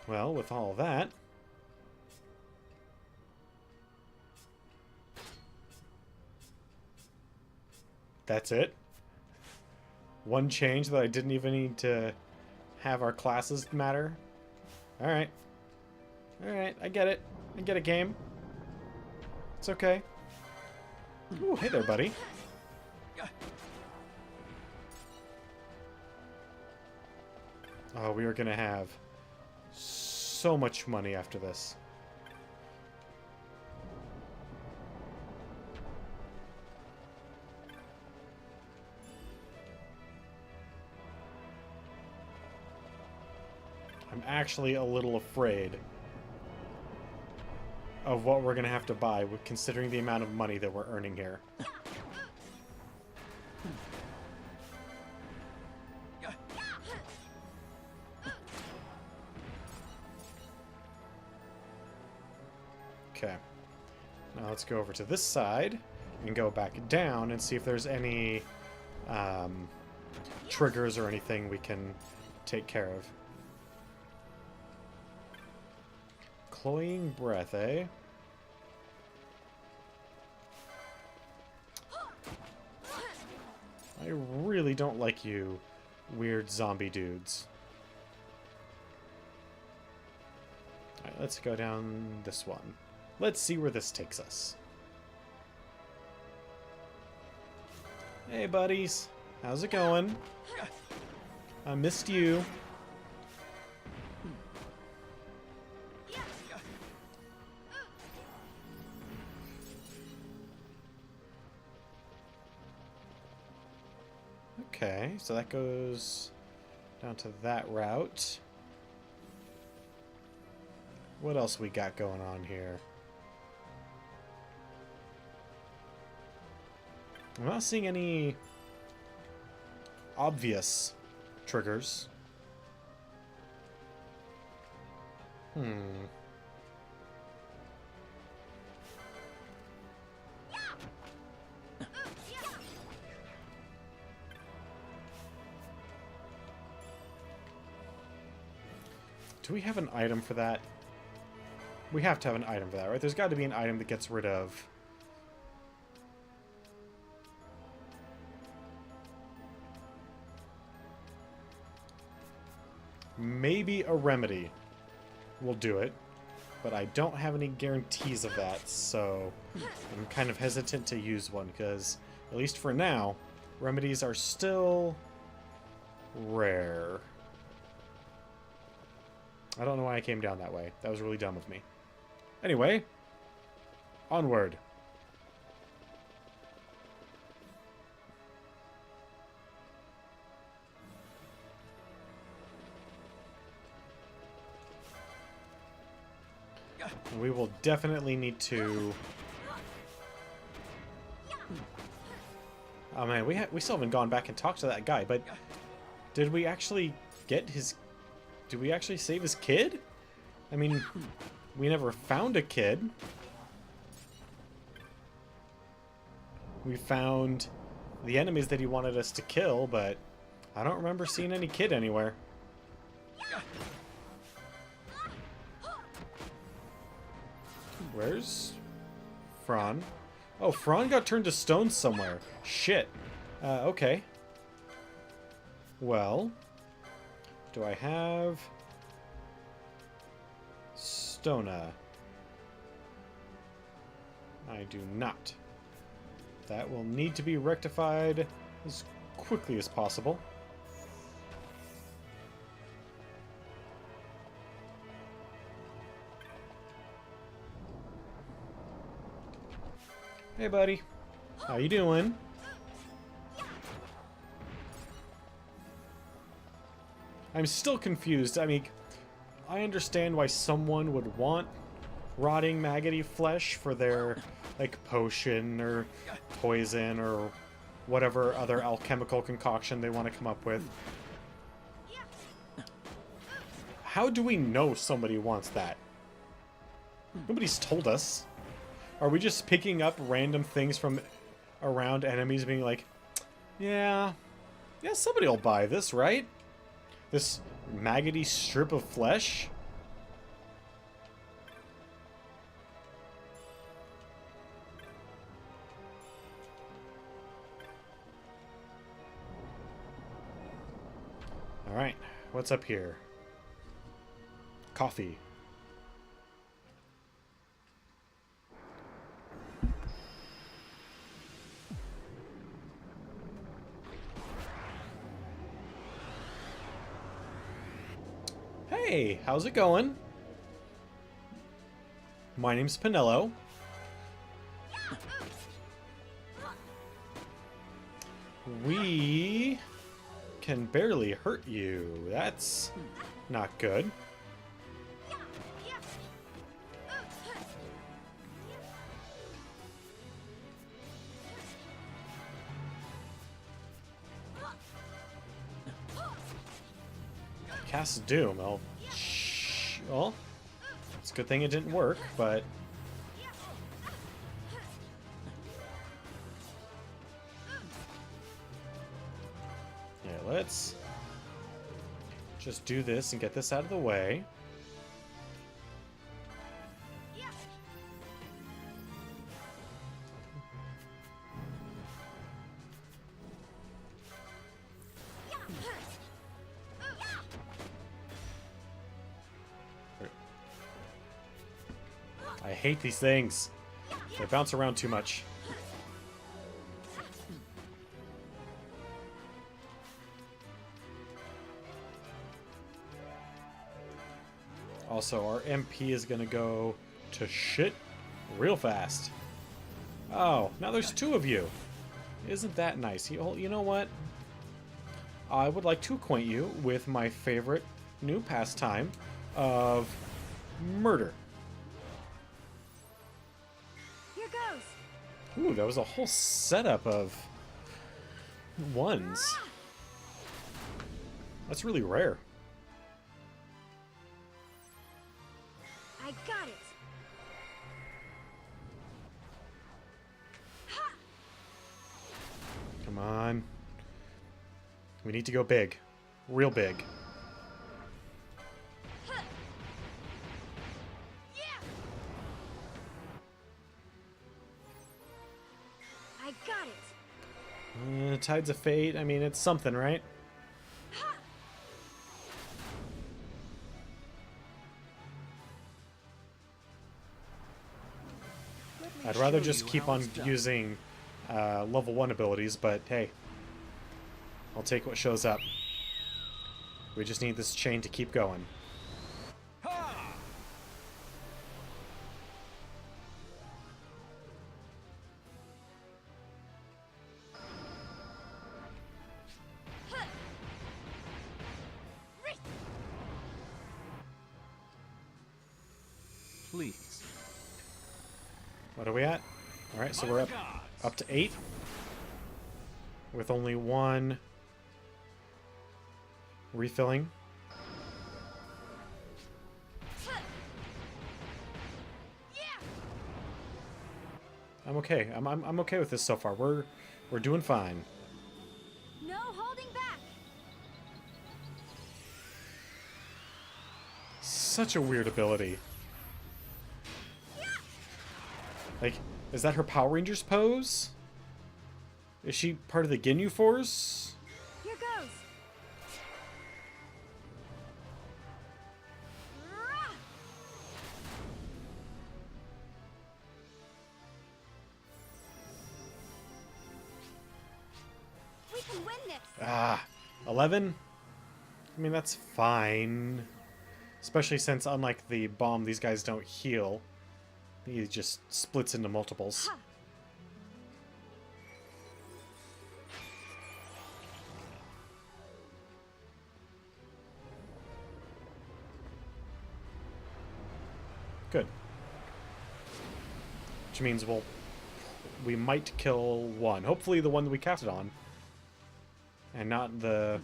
Well, with all that, That's it? One change that I didn't even need to have our classes matter? Alright. Alright, I get it. I get a game. It's okay. Ooh, hey there, buddy. Oh, we are gonna have so much money after this. I'm actually a little afraid of what we're gonna have to buy, considering the amount of money that we're earning here. Okay. Now let's go over to this side and go back down and see if there's any triggers or anything we can take care of. Cloying breath, eh? I really don't like you, weird zombie dudes. Alright, let's go down this one. Let's see where this takes us. Hey, buddies. How's it going? I missed you. Okay, so that goes down to that route. What else we got going on here? I'm not seeing any obvious triggers. Do we have an item for that? We have to have an item for that, right? There's got to be an item that gets rid of... Maybe a remedy will do it, but I don't have any guarantees of that, so I'm kind of hesitant to use one, because, at least for now, remedies are still rare. I don't know why I came down that way. That was really dumb of me. Anyway, onward. We will definitely need to... Oh man, we still haven't gone back and talked to that guy, but did we actually get his... Did we actually save his kid? I mean, we never found a kid. We found the enemies that he wanted us to kill, but I don't remember seeing any kid anywhere. Where's Fran? Oh, Fran got turned to stone somewhere. Shit. Okay. Well, do I have Stona? I do not. That will need to be rectified as quickly as possible. Hey, buddy. How you doing? I'm still confused. I mean, I understand why someone would want rotting, maggoty flesh for their, like, potion or poison or whatever other alchemical concoction they want to come up with. How do we know somebody wants that? Nobody's told us. Are we just picking up random things from around enemies being like, yeah, somebody will buy this, right? This maggoty strip of flesh? Alright, what's up here? Coffee. Hey, how's it going? My name's Pinello. We can barely hurt you. That's not good. Cast Doom. Well, it's a good thing it didn't work, but... Yeah, let's just do this and get this out of the way. I hate these things. They bounce around too much. Also, our MP is gonna go to shit real fast. Oh, now there's two of you. Isn't that nice? You know what? I would like to acquaint you with my favorite new pastime of murder. Here goes. Ooh, that was a whole setup of ones. That's really rare. I got it. Come on. We need to go big. Real big. I got it. Tides of Fate, I mean, it's something, right? I'd rather just keep on using level 1 abilities, but hey, I'll take what shows up. We just need this chain to keep going. Please. What are we at? Alright, so we're up to 8. With only 1 refilling. I'm okay. I'm okay with this so far. We're doing fine. No holding back. Such a weird ability. Like, is that her Power Rangers pose? Is she part of the Ginyu Force? Here goes. We can win this. 11? I mean, that's fine. Especially since, unlike the bomb, these guys don't heal. He just splits into multiples. Good. Which means we might kill one. Hopefully the one that we casted on. And not the...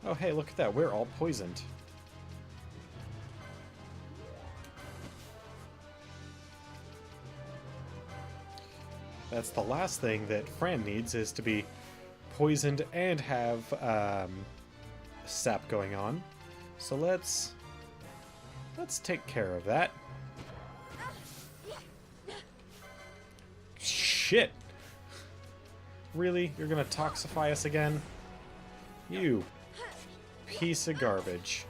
Oh, hey, look at that. We're all poisoned. That's the last thing that Fran needs, is to be poisoned and have sap going on. So let's take care of that. Shit. Really? You're gonna toxify us again? You piece of garbage.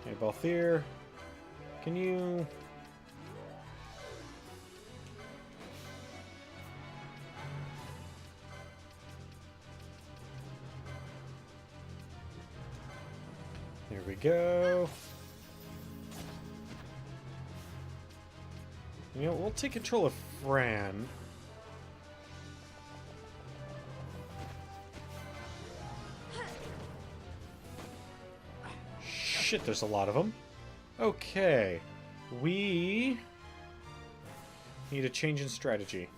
Hey, Balthier. Can you... There we go. You know, we'll take control of Fran. Shit, there's a lot of them. Okay. We need a change in strategy.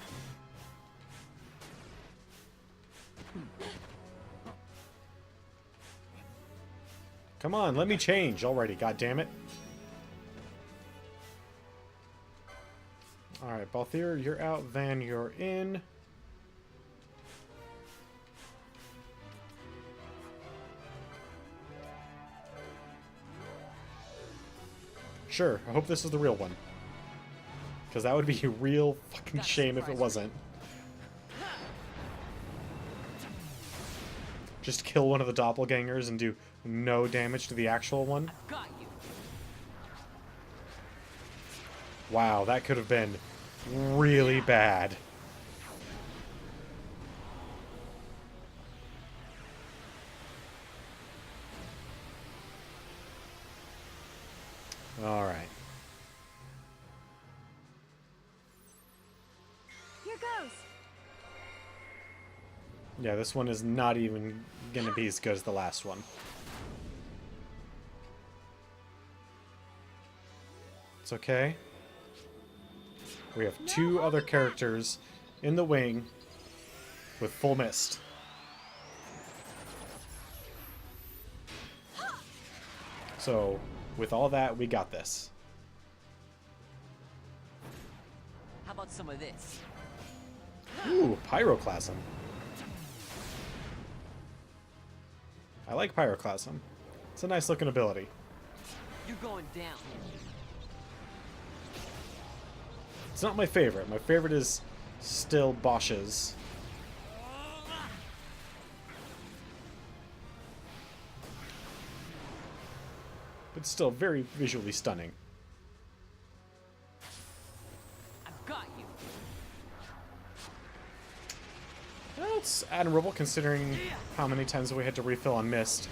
Come on, let me change already, goddammit. Alright, Balthier, you're out, Van, you're in. Sure, I hope this is the real one. Because that would be a real fucking shame if it wasn't. Just kill one of the doppelgangers and do no damage to the actual one. Got you. Wow, that could have been really bad. Alright. Here goes. Yeah, this one is not even gonna be as good as the last one. It's okay. We have two other characters in the wing with full mist. So, with all that, we got this. How about some of this? Ooh, pyroclasm. I like pyroclasm. It's a nice looking ability. You're going down. It's not my favorite. My favorite is still Bosch's. But still very visually stunning. I've got you. That's admirable considering how many times we had to refill on mist.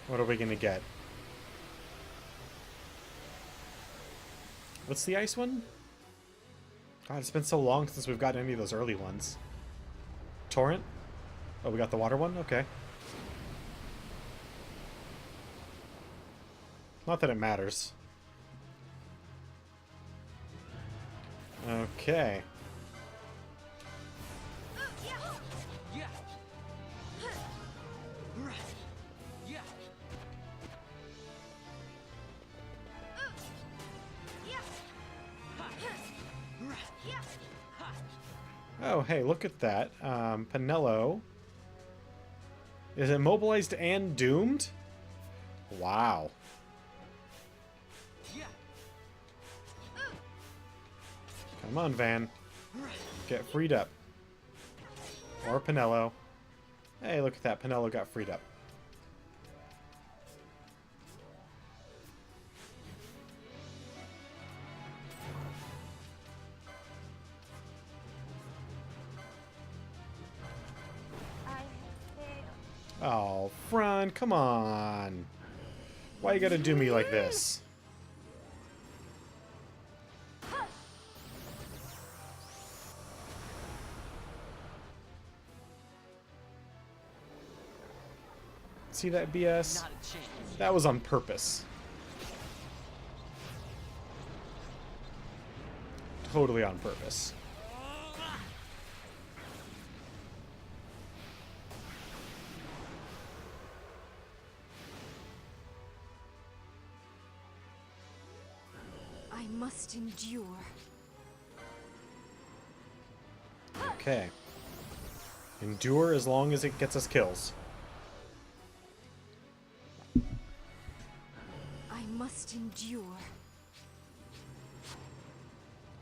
What are we gonna get? What's the ice one? God, it's been so long since we've gotten any of those early ones. Torrent? Oh, we got the water one? Okay. Not that it matters. Okay. Yeah. Yeah. Oh, hey, look at that. Pinello is immobilized and doomed? Wow. Come on, Van. Get freed up. Or Pinello. Hey, look at that. Pinello got freed up. Oh, Fran, come on. Why you gotta do me like this? See that BS? Not a chance. That was on purpose. Totally on purpose. I must endure. Okay. Endure as long as it gets us kills. must endure.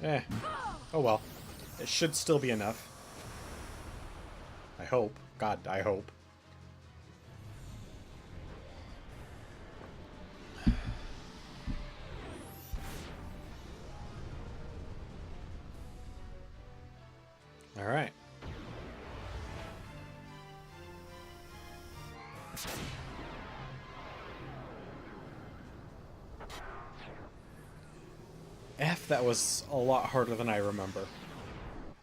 Eh. Oh well. It should still be enough. I hope. God, I hope. Alright. F, that was a lot harder than I remember.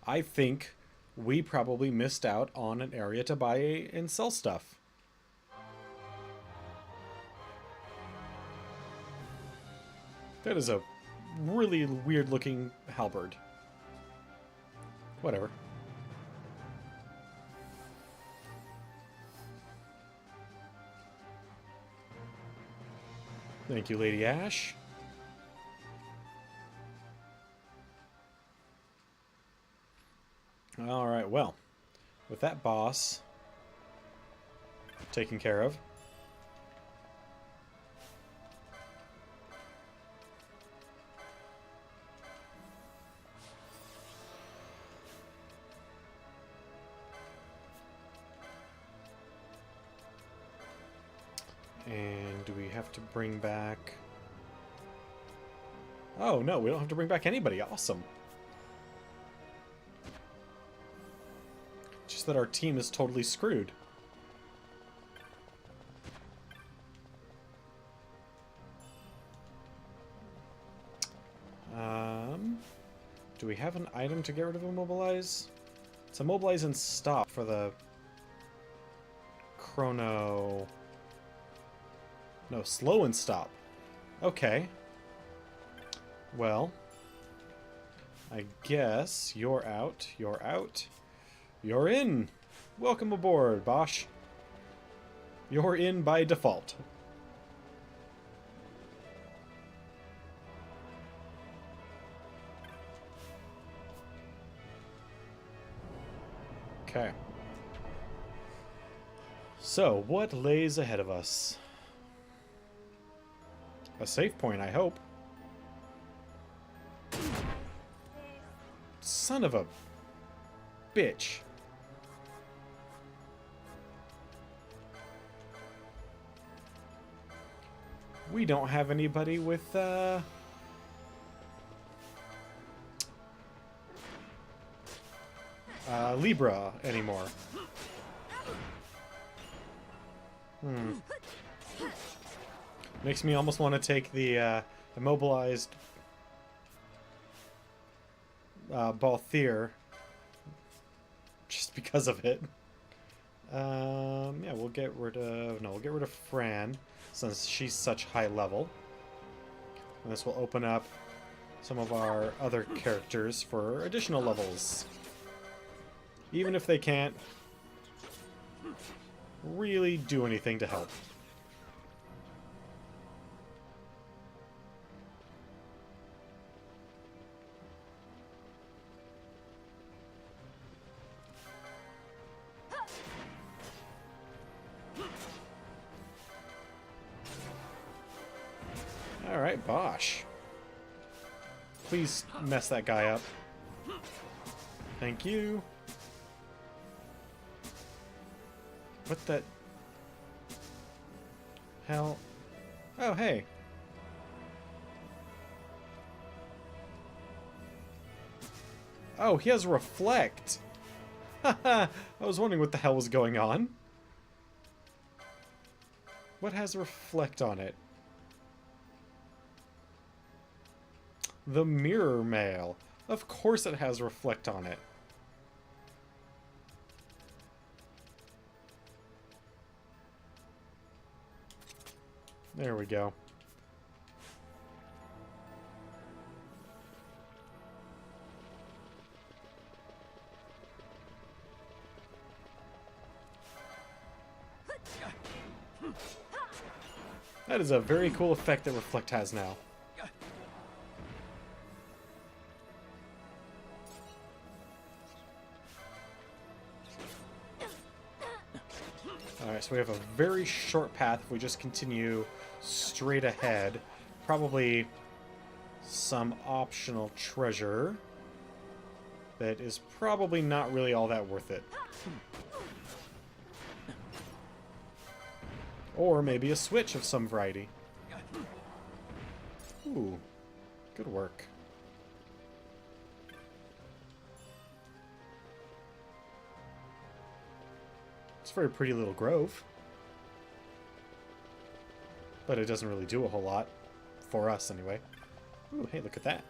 I think we probably missed out on an area to buy and sell stuff. That is a really weird looking halberd. Whatever. Thank you, Lady Ash. Alright, well, with that boss taken care of, and do we have to bring back... Oh, no, we don't have to bring back anybody. Awesome. Just that our team is totally screwed. Do we have an item to get rid of Immobilize? It's Immobilize and Stop for the Chrono... No, Slow and Stop. Okay. Well, I guess you're out, you're out. You're in! Welcome aboard, Bosch. You're in by default. Okay. So, what lays ahead of us? A save point, I hope. Son of a bitch. We don't have anybody with, Libra anymore. Makes me almost want to take the, immobilized, Balthier. Just because of it. Yeah, we'll get rid of... No, we'll get rid of Fran, since she's such high level. And this will open up some of our other characters for additional levels. Even if they can't really do anything to help. Alright, Bosch. Please mess that guy up. Thank you. What the hell? Oh, hey. Oh, he has Reflect. Haha, I was wondering what the hell was going on. What has Reflect on it? The Mirror Mail. Of course it has Reflect on it. There we go. That is a very cool effect that Reflect has now. Alright, so we have a very short path if we just continue straight ahead probably some optional treasure that is probably not really all that worth it. Or maybe a switch of some variety. Ooh, good work. It's a very pretty little grove. But it doesn't really do a whole lot. For us, anyway. Ooh, hey, look at that.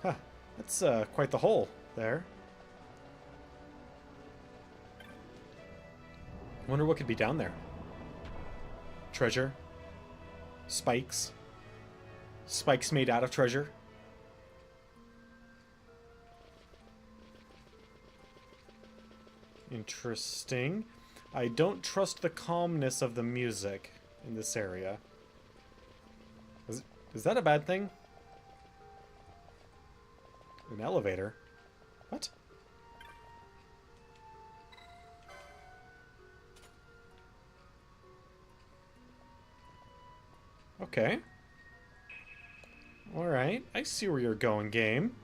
Huh, that's quite the hole there. Wonder what could be down there. Treasure. Spikes. Spikes made out of treasure. Interesting. I don't trust the calmness of the music in this area. Is that a bad thing? An elevator? What? Okay. Alright, I see where you're going, game.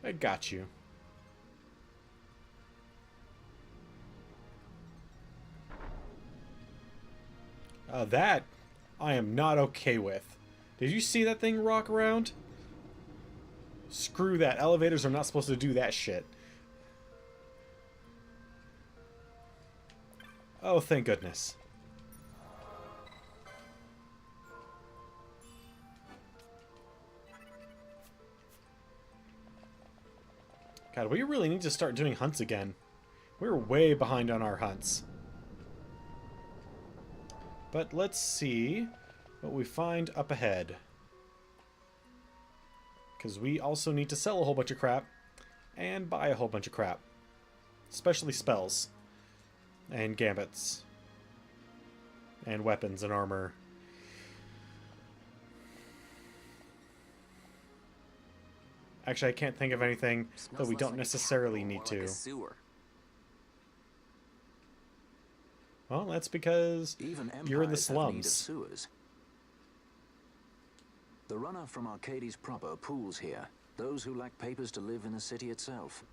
I got you. That I am not okay with. Did you see that thing rock around? Screw that. Elevators are not supposed to do that shit. Oh, thank goodness. God, we really need to start doing hunts again. We're way behind on our hunts. But let's see what we find up ahead. Because we also need to sell a whole bunch of crap and buy a whole bunch of crap. Especially spells and gambits and weapons and armor. Actually, I can't think of anything that we don't necessarily need to. Well, that's because you're in the slums. The runner from Arcades proper pools here. Those who lack papers to live in the city itself.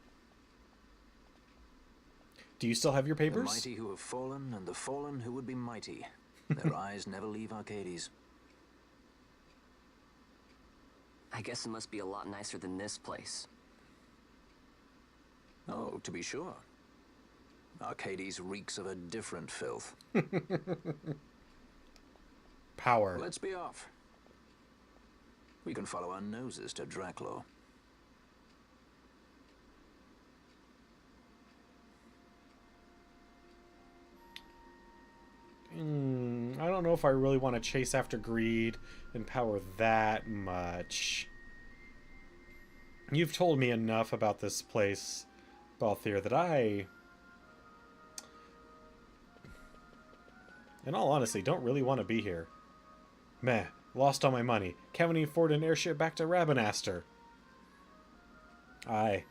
Do you still have your papers? The mighty who have fallen, and the fallen who would be mighty. Their eyes never leave Arcades. I guess it must be a lot nicer than this place. Oh, to be sure. Arcades reeks of a different filth. Power. Let's be off. We can follow our noses to Draclaw. I don't know if I really want to chase after greed and power that much. You've told me enough about this place, Balthier, that I, in all honesty, don't really want to be here. Meh, lost all my money. Can't even afford an airship back to Rabanastre. I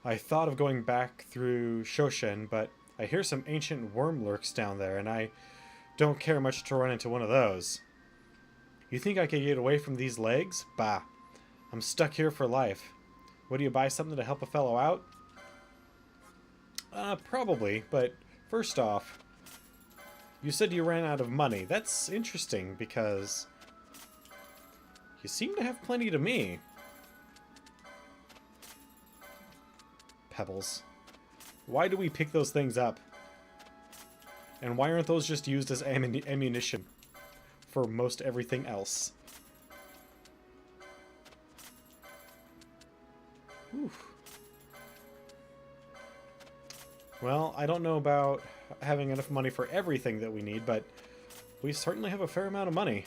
thought of going back through Shoshen, but I hear some ancient worm lurks down there, and I don't care much to run into one of those. You think I could get away from these legs? Bah. I'm stuck here for life. Would you buy something to help a fellow out? Probably, but first off, you said you ran out of money. That's interesting, because you seem to have plenty to me. Pebbles. Why do we pick those things up? And why aren't those just used as ammunition for most everything else? Oof. Well, I don't know about having enough money for everything that we need, but we certainly have a fair amount of money.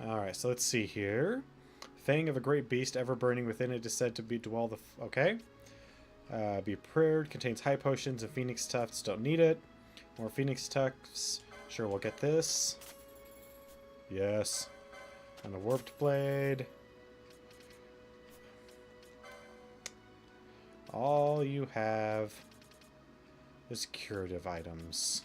Alright, so let's see here. Fang of a great beast ever burning within it is said to be dwell the... okay. Be prepared. Contains high potions and phoenix tufts. Don't need it. More phoenix tufts. Sure, we'll get this. Yes. And a warped blade. All you have is curative items.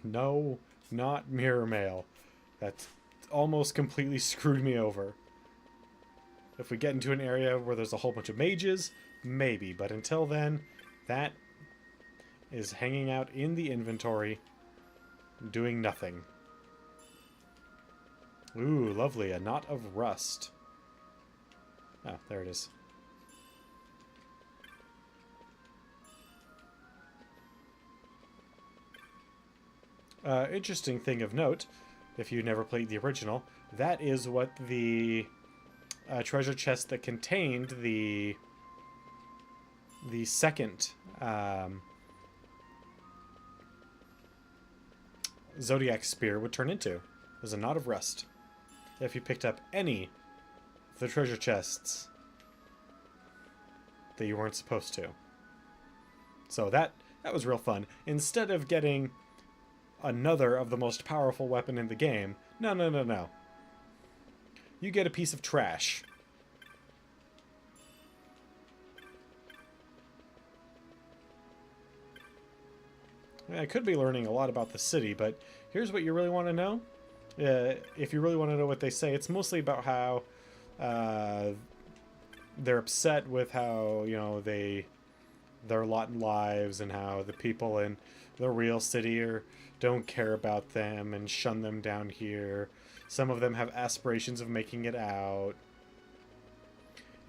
No, not mirror mail. That's almost completely screwed me over. If we get into an area where there's a whole bunch of mages, maybe. But until then, that is hanging out in the inventory, doing nothing. Ooh, lovely. A knot of rust. Oh, there it is. Interesting thing of note, if you never played the original, that is what the treasure chest that contained the second Zodiac Spear would turn into. There's a knot of rust. If you picked up any of the treasure chests that you weren't supposed to. So that was real fun. Instead of getting another of the most powerful weapon in the game, no. You get a piece of trash. I could be learning a lot about the city, but here's what you really want to know. If you really want to know what they say, it's mostly about how they're upset with how, you know, their lot in lives, and how the people in the real city don't care about them and shun them down here. Some of them have aspirations of making it out.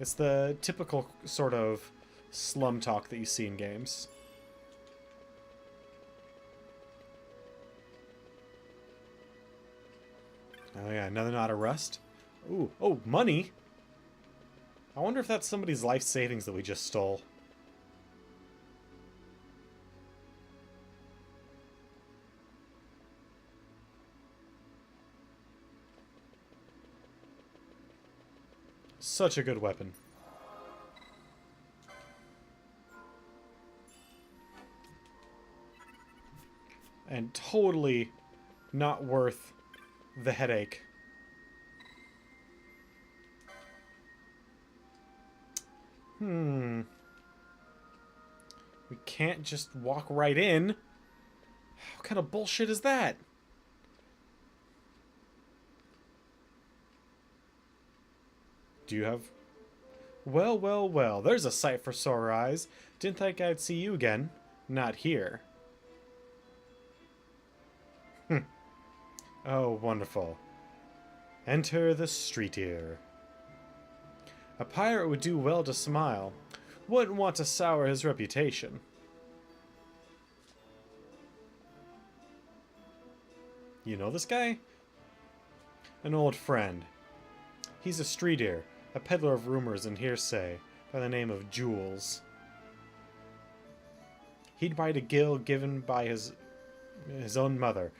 It's the typical sort of slum talk that you see in games. Oh yeah, another knot of rust. Ooh, oh, money! I wonder if that's somebody's life savings that we just stole. Such a good weapon. And totally not worth the headache. We can't just walk right in. What kind of bullshit is that? Do you have... Well, there's a sight for sore eyes. Didn't think I'd see you again. Not here. Oh, wonderful. Enter the street ear. A pirate would do well to smile. Wouldn't want to sour his reputation. You know this guy? An old friend. He's a street ear, a peddler of rumors and hearsay, by the name of Jules. He'd bite a gill given by his own mother,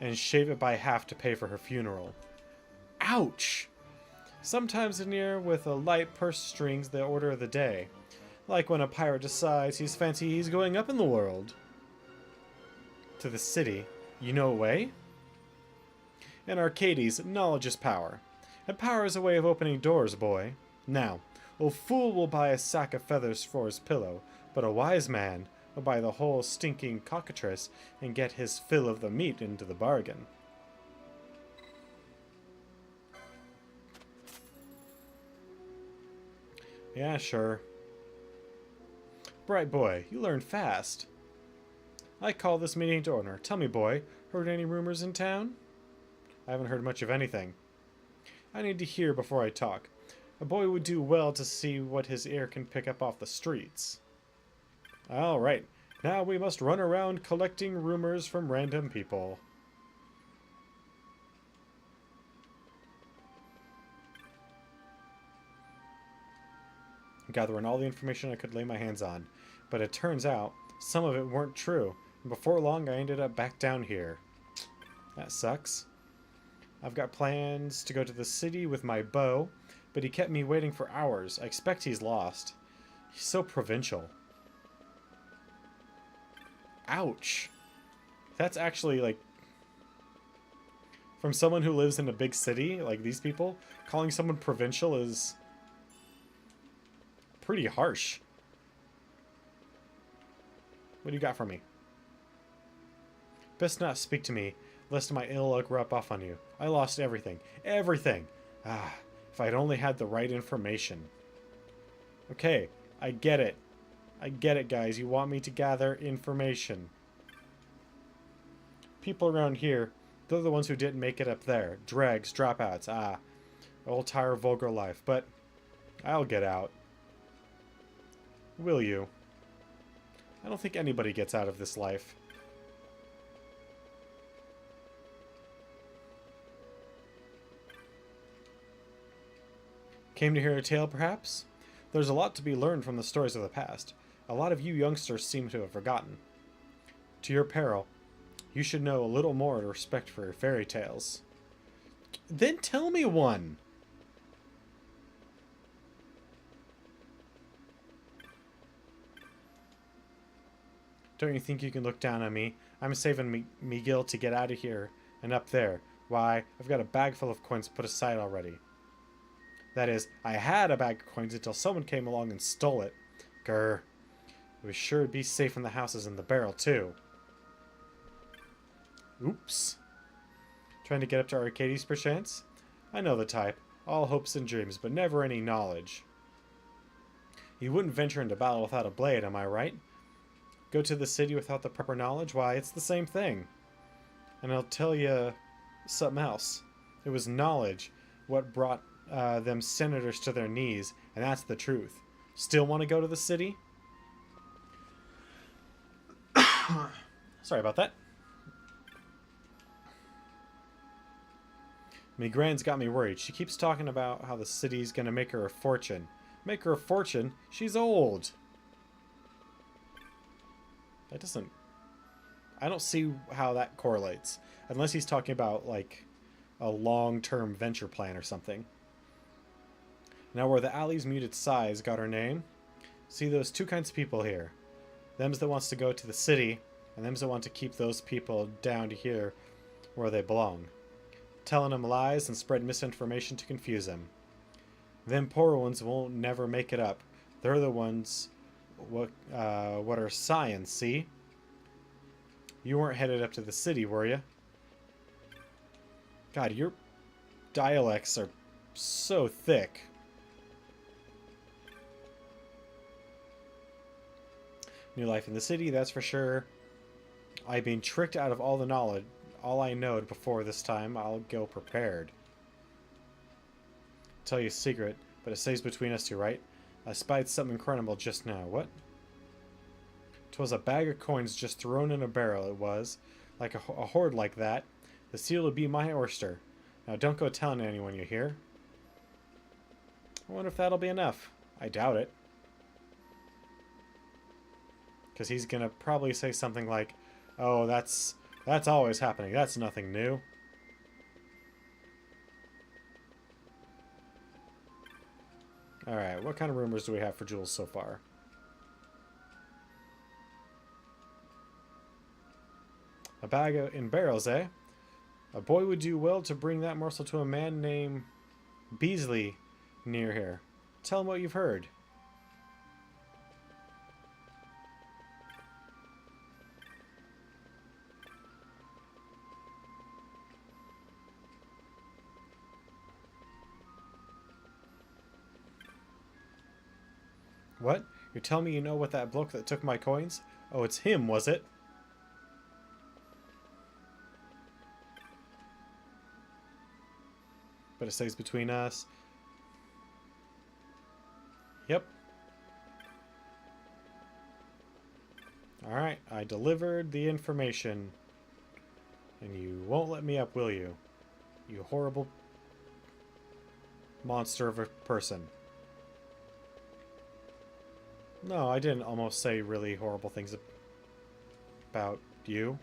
and shave it by half to pay for her funeral. Ouch! Sometimes a near with a light purse strings the order of the day, like when a pirate decides he's going up in the world. To the city, you know a way? In Arcades, knowledge is power. And power is a way of opening doors, boy. Now, a fool will buy a sack of feathers for his pillow, but a wise man will buy the whole stinking cockatrice and get his fill of the meat into the bargain. Yeah, sure. Bright boy, you learn fast. I call this meeting to order. Tell me, boy, heard any rumors in town? I haven't heard much of anything. I need to hear before I talk. A boy would do well to see what his ear can pick up off the streets. All right, now we must run around collecting rumors from random people. Gathering all the information I could lay my hands on, but it turns out some of it weren't true, and before long I ended up back down here. That sucks. I've got plans to go to the city with my bow, but he kept me waiting for hours. I expect he's lost. He's so provincial. Ouch. That's actually, like, from someone who lives in a big city, like these people, calling someone provincial is pretty harsh. What do you got for me? Best not speak to me, lest my ill luck rub off on you. I lost everything. Everything! Ah, if I'd only had the right information. Okay, I get it. I get it, guys. You want me to gather information. People around here, they're the ones who didn't make it up there. Dregs, dropouts, old tire vulgar life. But I'll get out. Will you? I don't think anybody gets out of this life. Came to hear a tale, perhaps? There's a lot to be learned from the stories of the past. A lot of you youngsters seem to have forgotten. To your peril, you should know a little more to respect for your fairy tales. Then tell me one! Don't you think you can look down on me? I'm saving Miguel to get out of here and up there. Why, I've got a bag full of coins put aside already. That is, I had a bag of coins until someone came along and stole it. Grr. It was sure to be safe in the houses in the barrel, too. Oops. Trying to get up to Arcades, perchance? I know the type. All hopes and dreams, but never any knowledge. You wouldn't venture into battle without a blade, am I right? Go to the city without the proper knowledge? Why, it's the same thing. And I'll tell you something else. It was knowledge what brought them senators to their knees, and that's the truth. Still want to go to the city? Sorry about that. Migran's got me worried. She keeps talking about how the city's gonna make her a fortune. Make her a fortune? She's old. That doesn't... I don't see how that correlates. Unless he's talking about, like, a long-term venture plan or something. Now, where the alley's muted size got her name, see those two kinds of people here. Them's that wants to go to the city, and them's that want to keep those people down to here where they belong. Telling them lies and spread misinformation to confuse them. Them poor ones won't never make it up. They're the ones what are science, see? You weren't headed up to the city, were you? God, your dialects are so thick. New life in the city, that's for sure. I've been tricked out of all the knowledge, all I knowed before this time. I'll go prepared. Tell you a secret, but it stays between us two, right? I spied something incredible just now. What? 'Twas a bag of coins just thrown in a barrel, it was. Like a hoard like that. The seal would be my oyster. Now don't go telling anyone, you hear? I wonder if that'll be enough. I doubt it. Because he's gonna probably say something like, oh, that's always happening. That's nothing new. Alright, what kind of rumors do we have for Jules so far? A bag in barrels, eh? A boy would do well to bring that morsel to a man named Beasley near here. Tell him what you've heard. What? You're telling me you know what that bloke that took my coins? Oh, it's him, was it? But it stays between us. Yep. Alright, I delivered the information. And you won't let me up, will you? You horrible monster of a person. No, I didn't almost say really horrible things about you.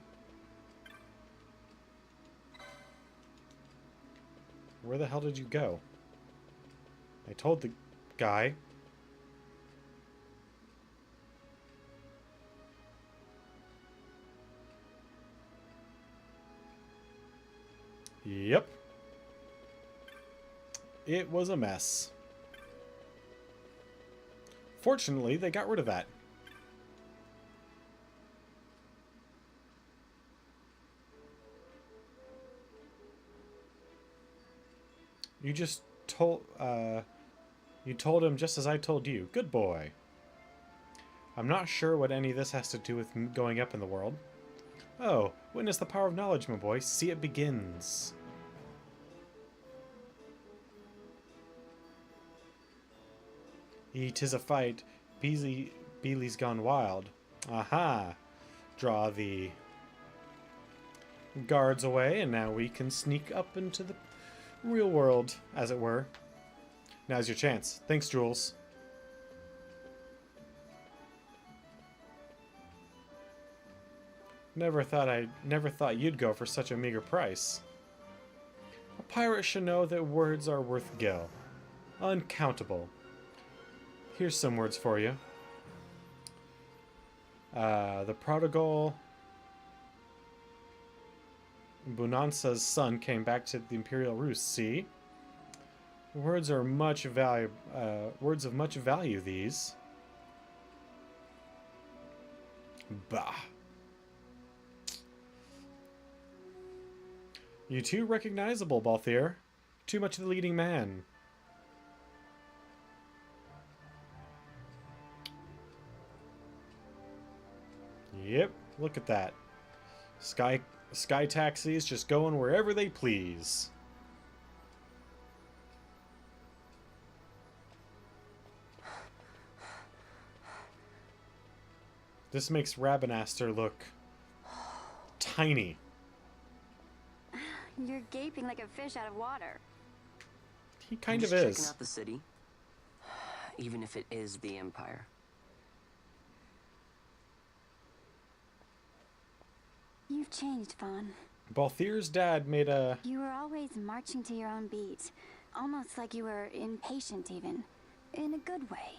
Where the hell did you go? I told the guy. Yep. It was a mess. Fortunately, they got rid of that. You just told, you told him just as I told you. Good boy. I'm not sure what any of this has to do with going up in the world. Oh, witness the power of knowledge, my boy. See, it begins. "'Tis a fight. Beely's gone wild. Aha! Draw the guards away, and now we can sneak up into the real world, as it were. Now's your chance. Thanks, Jules." Never thought you'd go for such a meager price. A pirate should know that words are worth gil. Uncountable. Here's some words for you. The prodigal Bonanza's son came back to the Imperial Roost. See? Words of much value, these. Bah. You too recognizable, Balthier. Too much of the leading man. Yep, look at that. Sky taxis just going wherever they please. This makes Rabinaster look tiny. You're gaping like a fish out of water. He kind of I'm just is. checking out the city, even if it is the Empire. You've changed, Vaughn. Balthier's dad made a... You were always marching to your own beat. Almost like you were impatient, even. In a good way.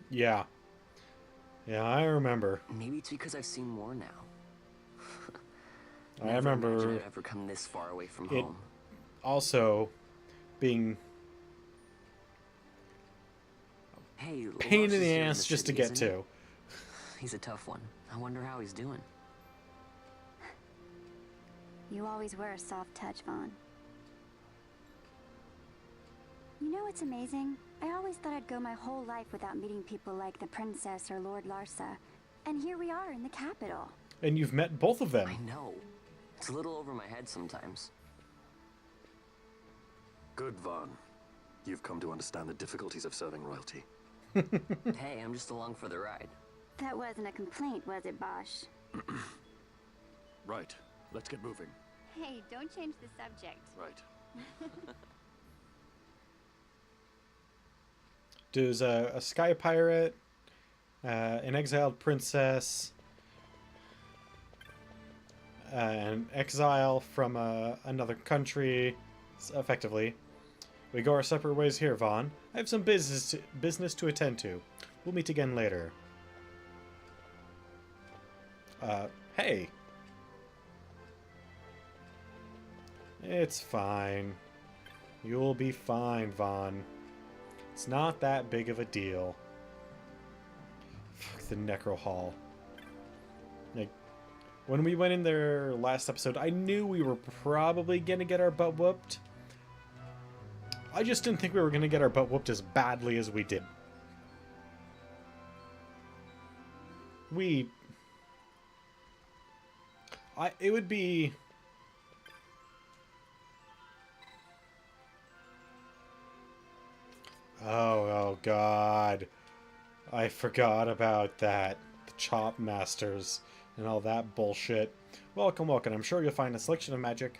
Yeah. Yeah, I remember. Maybe it's because I've seen more now. I remember I'd ever come this far away from it home. also being Hey, pain Lars in is the here ass just to city, get isn't he? to. He's a tough one. I wonder how he's doing. You always were a soft touch, Vaughn. You know what's amazing? I always thought I'd go my whole life without meeting people like the Princess or Lord Larsa. And here we are in the capital. And you've met both of them. I know. It's a little over my head sometimes. Good, Vaughn. You've come to understand the difficulties of serving royalty. Hey, I'm just along for the ride. That wasn't a complaint, was it, Bosch? Right. Let's get moving. Hey, don't change the subject. Right. There's a sky pirate, an exiled princess, an exile from another country, effectively. We go our separate ways here, Vaughn. I have some business to attend to. We'll meet again later. Hey. It's fine. You'll be fine, Vaughn. It's not that big of a deal. Fuck the Necro Hall. Like, when we went in there last episode, I knew we were probably gonna get our butt whooped. I just didn't think we were gonna get our butt whooped as badly as we did. It would be... Oh god. I forgot about that. The Chop Masters and all that bullshit. Welcome, welcome. I'm sure you'll find a selection of magic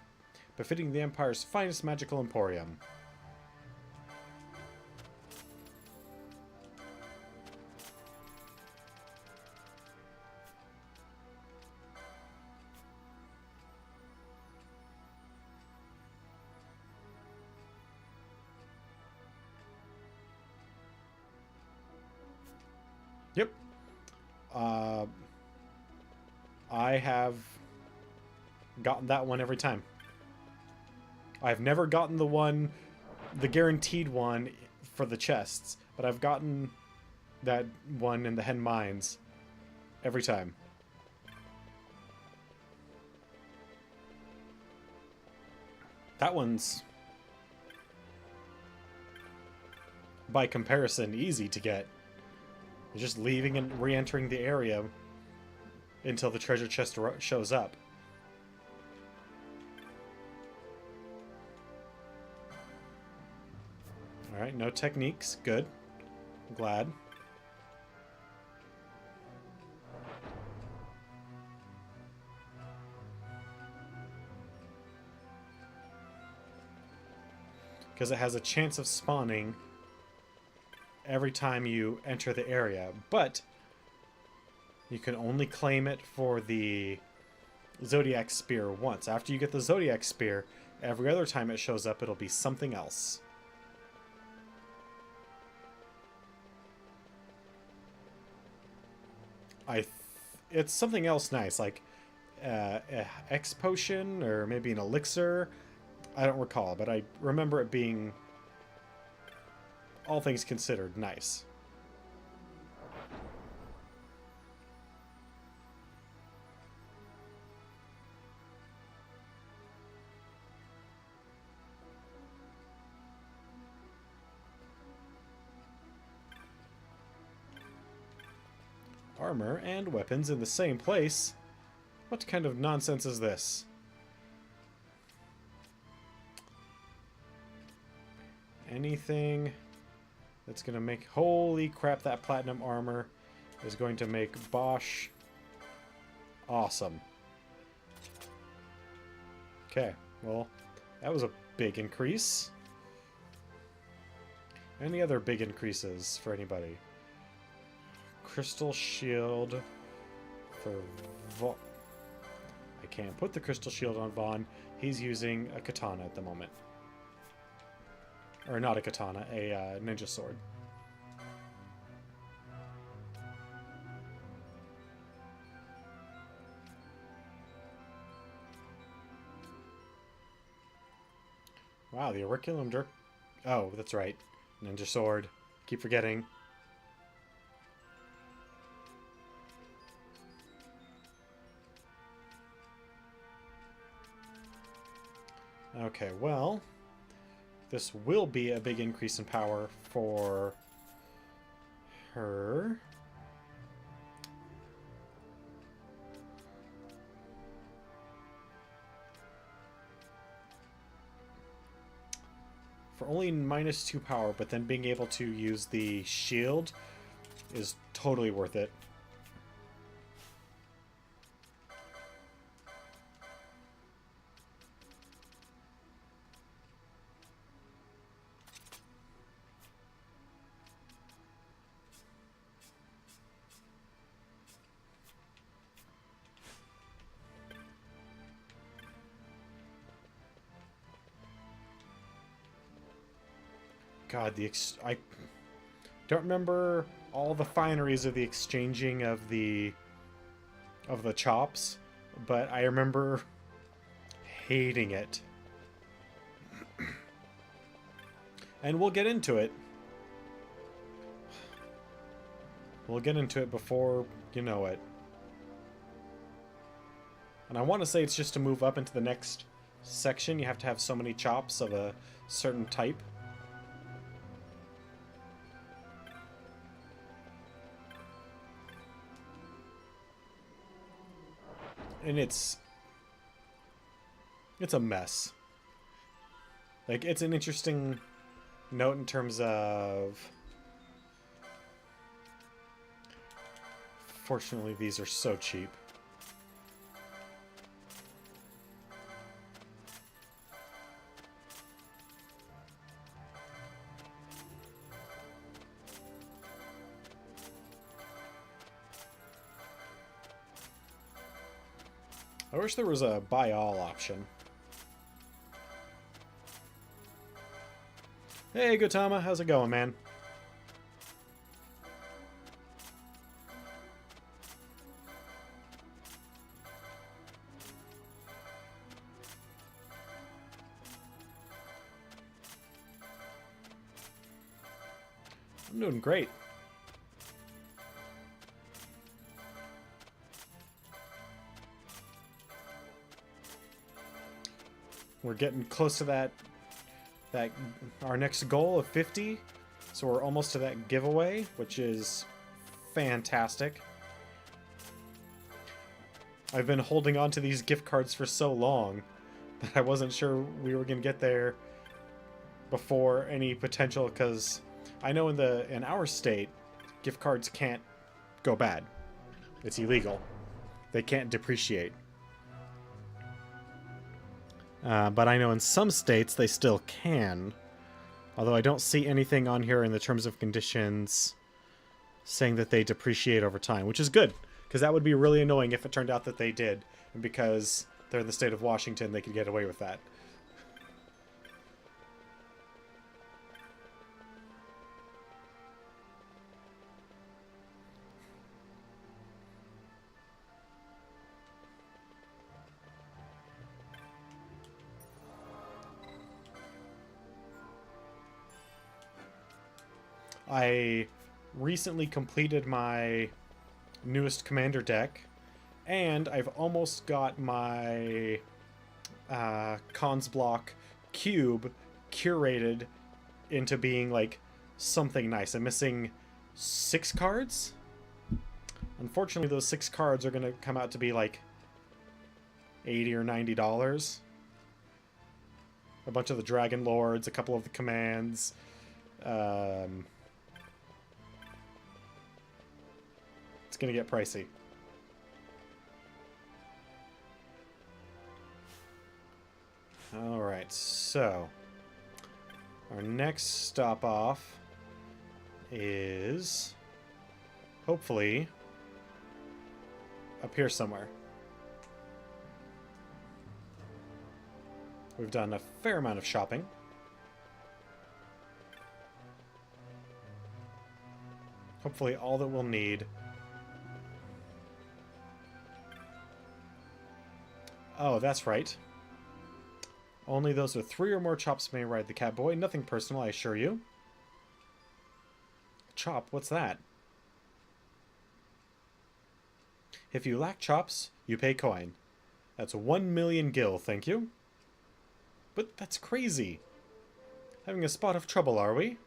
befitting the Empire's finest magical emporium. Yep. I have gotten that one every time. I've never gotten the guaranteed one for the chests, but I've gotten that one in the Hen Mines every time. That one's, by comparison, easy to get. You're just leaving and re-entering the area until the treasure chest shows up. Alright, no techniques. Good. I'm glad. Because it has a chance of spawning every time you enter the area, but you can only claim it for the Zodiac Spear once. After you get the Zodiac Spear, every other time it shows up, it'll be something else. It's something else nice, like a X potion or maybe an elixir. I don't recall, but I remember it being, all things considered, nice. Armor and weapons in the same place? What kind of nonsense is this? Anything that's going to make... Holy crap, that platinum armor is going to make Bosch awesome. Okay, well, that was a big increase. Any other big increases for anybody? Crystal shield for I can't put the crystal shield on Vaughn. He's using a katana at the moment. Or not a katana, a ninja sword. Wow, the auriculum dirk. Oh, that's right. Ninja sword. Keep forgetting. Okay, well, this will be a big increase in power for her. For only -2 power, but then being able to use the shield is totally worth it. God, I don't remember all the fineries of the exchanging of the chops, but I remember hating it. And we'll get into it. We'll get into it before you know it. And I want to say it's just to move up into the next section, you have to have so many chops of a certain type. And it's a mess. Like, it's an interesting note in terms of... Fortunately, these are so cheap. I wish there was a buy all option. Hey, Gautama, how's it going, man? I'm doing great. We're getting close to that our next goal of 50. So we're almost to that giveaway, which is fantastic. I've been holding on to these gift cards for so long that I wasn't sure we were going to get there before any potential, because I know in our state, gift cards can't go bad. It's illegal. They can't depreciate. But I know in some states they still can. Although I don't see anything on here in the terms of conditions saying that they depreciate over time, which is good, because that would be really annoying if it turned out that they did, and because they're in the state of Washington, they could get away with that. I recently completed my newest commander deck, and I've almost got my cons block cube curated into being like something nice. I'm missing 6 cards. Unfortunately, those 6 cards are going to come out to be like $80 or $90. A bunch of the Dragon Lords, a couple of the commands. It's going to get pricey. Alright, so our next stop off is hopefully up here somewhere. We've done a fair amount of shopping. Hopefully all that we'll need. Oh, that's right. Only those with 3 or more chops may ride the Catboy. Nothing personal, I assure you. Chop? What's that? If you lack chops, you pay coin. That's 1 million gil, thank you. But that's crazy. Having a spot of trouble, are we?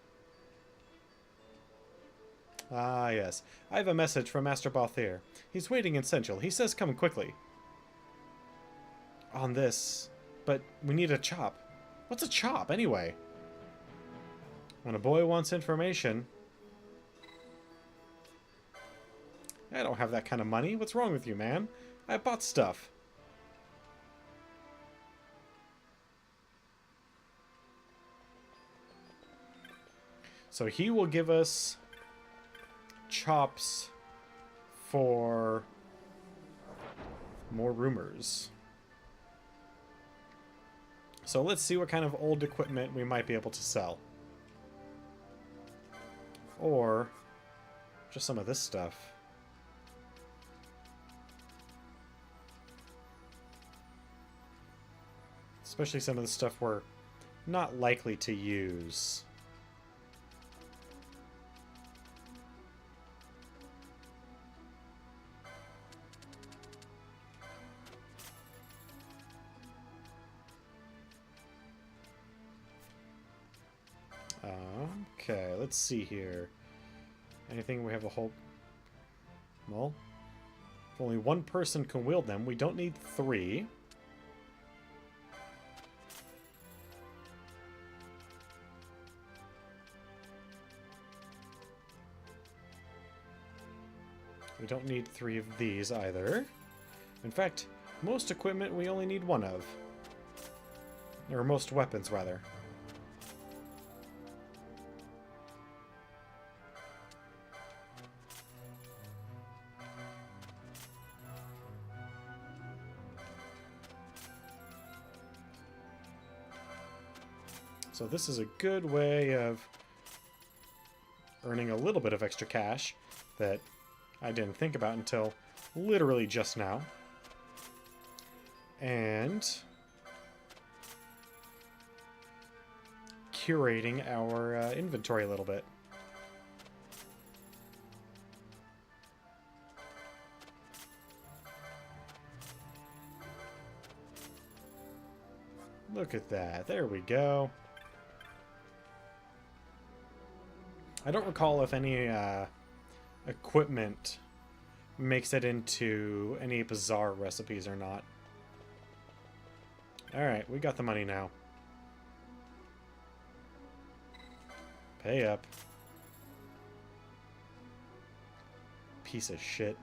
Ah, yes. I have a message from Master Balthier. He's waiting in Central. He says come quickly. On this. But we need a chop. What's a chop, anyway? When a boy wants information... I don't have that kind of money. What's wrong with you, man? I bought stuff. So he will give us chops for more rumors. So let's see what kind of old equipment we might be able to sell. Or just some of this stuff. Especially some of the stuff we're not likely to use. Okay, let's see here. Anything we have a whole... Well, if only 1 person can wield them, we don't need 3. We don't need 3 of these either. In fact, most equipment we only need 1 of. Or most weapons, rather. So this is a good way of earning a little bit of extra cash that I didn't think about until literally just now. And curating our inventory a little bit. Look at that. There we go. I don't recall if any equipment makes it into any bizarre recipes or not. Alright, we got the money now. Pay up. Piece of shit.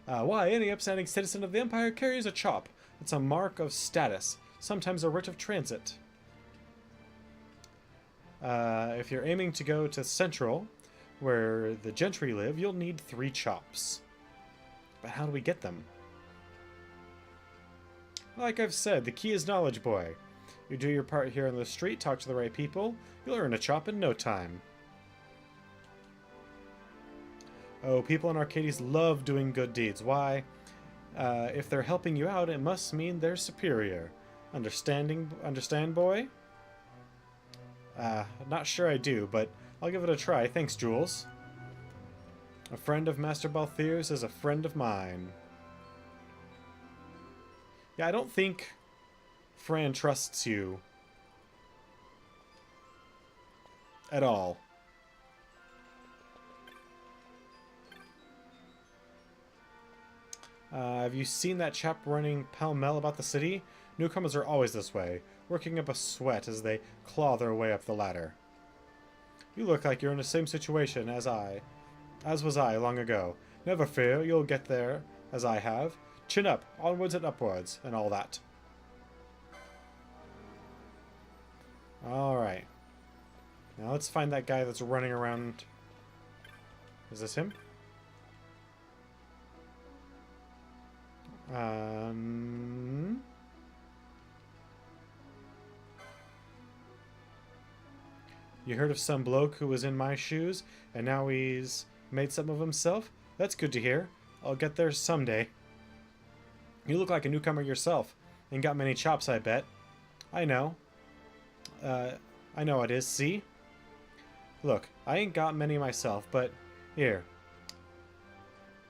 Why, any upstanding citizen of the Empire carries a chop. It's a mark of status, sometimes a writ of transit. If you're aiming to go to Central, where the gentry live, you'll need 3 chops. But how do we get them? Like I've said, the key is knowledge, boy. You do your part here on the street, talk to the right people, you'll earn a chop in no time. Oh, people in Arcades love doing good deeds. Why? If they're helping you out, it must mean they're superior. Understand, boy? Not sure I do, but I'll give it a try. Thanks, Jules. A friend of Master Balthier's is a friend of mine. Yeah, I don't think Fran trusts you at all. Have you seen that chap running pell-mell about the city? Newcomers are always this way, working up a sweat as they claw their way up the ladder. You look like you're in the same situation as was I long ago. Never fear, you'll get there, as I have. Chin up, onwards and upwards, and all that. Alright. Now let's find that guy that's running around. Is this him? You heard of some bloke who was in my shoes, and now he's made something of himself? That's good to hear. I'll get there someday. You look like a newcomer yourself. Ain't got many chops, I bet. I know. I know it is, see? Look, I ain't got many myself, but here.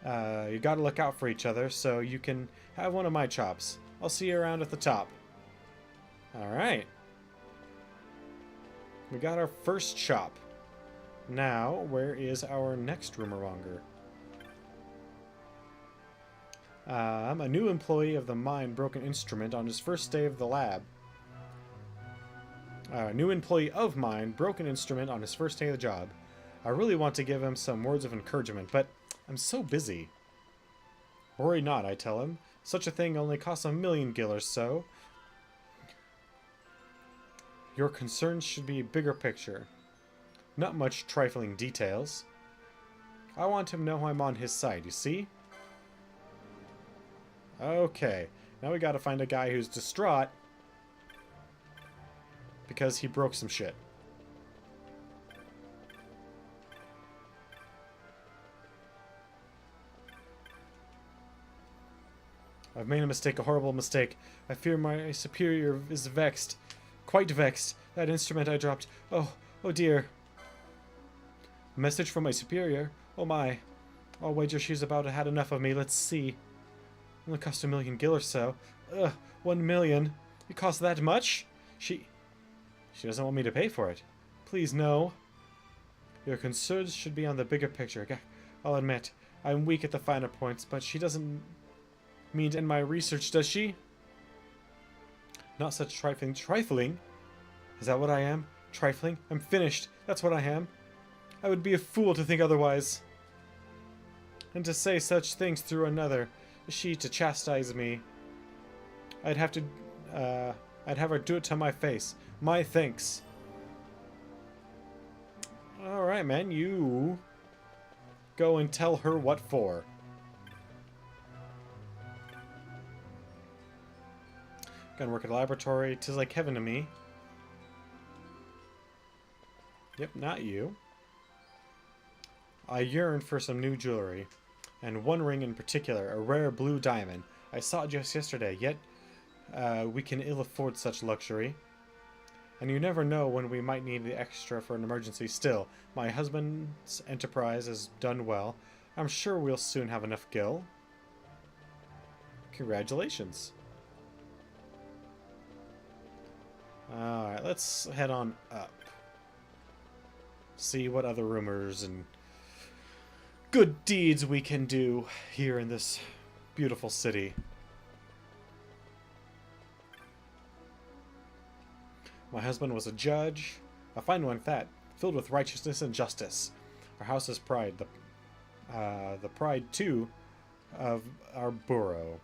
You gotta look out for each other, so you can have one of my chops. I'll see you around at the top. Alright. We got our first chop. Now, where is our next rumor monger? A new employee of the mine broke an instrument on his first day of the lab. A new employee of mine broke an instrument on his first day of the job. I really want to give him some words of encouragement, but I'm so busy. Worry not, I tell him. Such a thing only costs 1,000,000 gil or so. Your concerns should be bigger picture. Not much trifling details. I want him to know I'm on his side, you see? Okay, now we gotta find a guy who's distraught because he broke some shit. I've made a mistake, a horrible mistake. I fear my superior is vexed. Quite vexed. That instrument I dropped. Oh dear. A message from my superior? Oh my. I'll wager she's about had enough of me. Let's see. Only cost 1,000,000 gil or so. Ugh, 1,000,000. It cost that much? She doesn't want me to pay for it. Please, no. Your concerns should be on the bigger picture. I'll admit, I'm weak at the finer points, but she doesn't mean to end my research, does she? Not such trifling. Trifling? Is that what I am? Trifling? I'm finished. That's what I am. I would be a fool to think otherwise. And to say such things through another, she to chastise me. I'd have her do it to my face. My thanks. Alright, man, you go and tell her what for. Gonna work at a laboratory. 'Tis like heaven to me. Yep, not you. I yearn for some new jewelry. And one ring in particular, a rare blue diamond. I saw it just yesterday, yet we can ill afford such luxury. And you never know when we might need the extra for an emergency. Still, my husband's enterprise has done well. I'm sure we'll soon have enough gil. Congratulations. Alright, let's head on up. See what other rumors and good deeds we can do here in this beautiful city. My husband was a judge, a fine one at that, filled with righteousness and justice. Our house is pride, the pride too of our borough.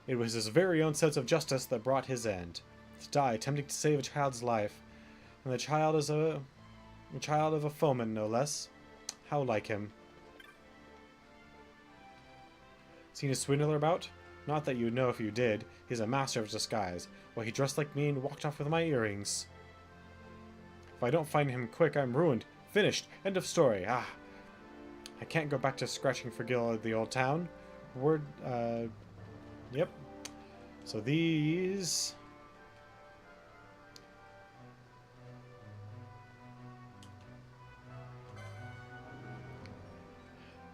It was his very own sense of justice that brought his end. To die attempting to save a child's life, and the child is a child of a foeman, no less. How like him. Seen a swindler about? Not that you'd know if you did. He's a master of disguise. Well, he dressed like me and walked off with my earrings. If I don't find him quick, I'm ruined. Finished. End of story. Ah. I can't go back to scratching for Gil at the old town. Word, yep. So these...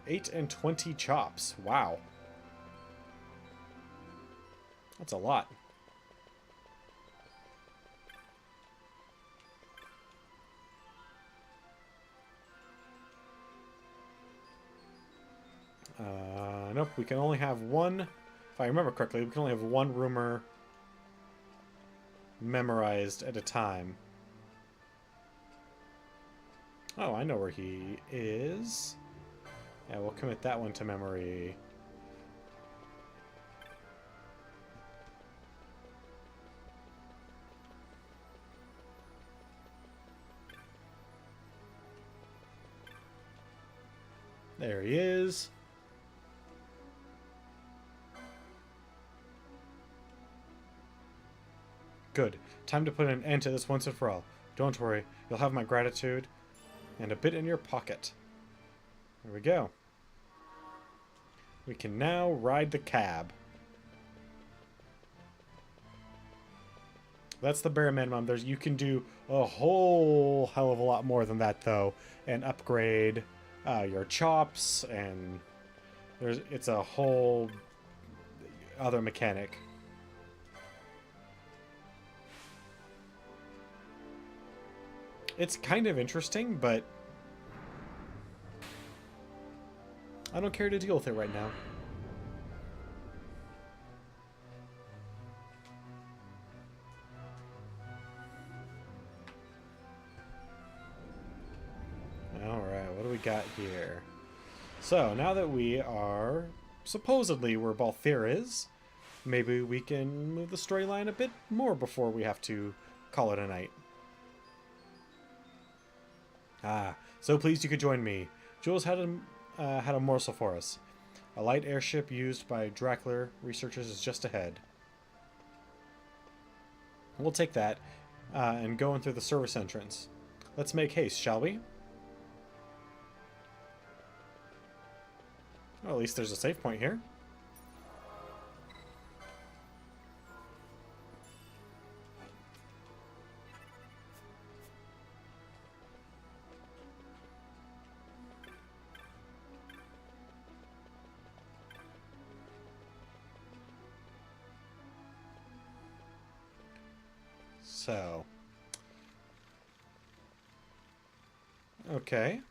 8 and 20 chops. Wow. That's a lot. Nope, we can only have one. If I remember correctly, we can only have one rumor memorized at a time. Oh, I know where he is. Yeah, we'll commit that one to memory. There he is. Good. Time to put an end to this once and for all. Don't worry, you'll have my gratitude and a bit in your pocket. There we go. We can now ride the cab. That's the bare minimum. You can do a whole hell of a lot more than that, though, and upgrade your chops, and it's a whole other mechanic. It's kind of interesting, but I don't care to deal with it right now. Alright, what do we got here? So, now that we are supposedly where Balthier is, maybe we can move the storyline a bit more before we have to call it a night. Ah, so pleased you could join me. Jules had a morsel for us. A light airship used by Drackler researchers is just ahead. We'll take that and go in through the service entrance. Let's make haste, shall we? Well, at least there's a save point here. So. Okay.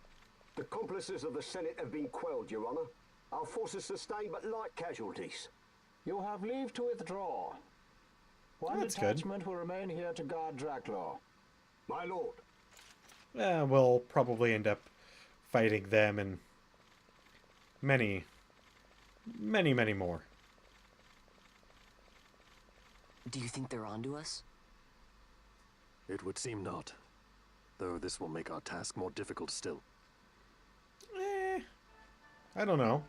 The accomplices of the Senate have been quelled, Your Honor. Our forces sustained but light casualties. You have leave to withdraw. One That's good. detachment will remain here to guard Draclaw. My lord. We'll probably end up fighting them and many more. Do you think they're onto us? It would seem not. Though this will make our task more difficult still. I don't know.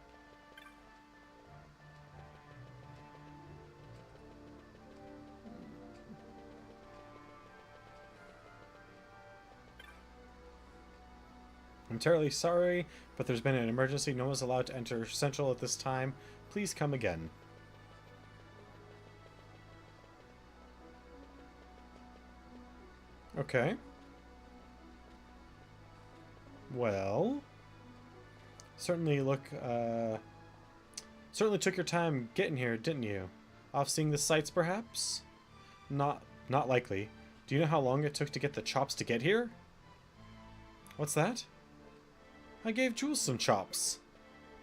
I'm terribly sorry, but there's been an emergency. No one's allowed to enter Central at this time. Please come again. Okay. Well, certainly certainly took your time getting here, didn't you? Off seeing the sights, perhaps? Not Not likely. Do you know how long it took to get the chops to get here? What's that? I gave Jules some chops.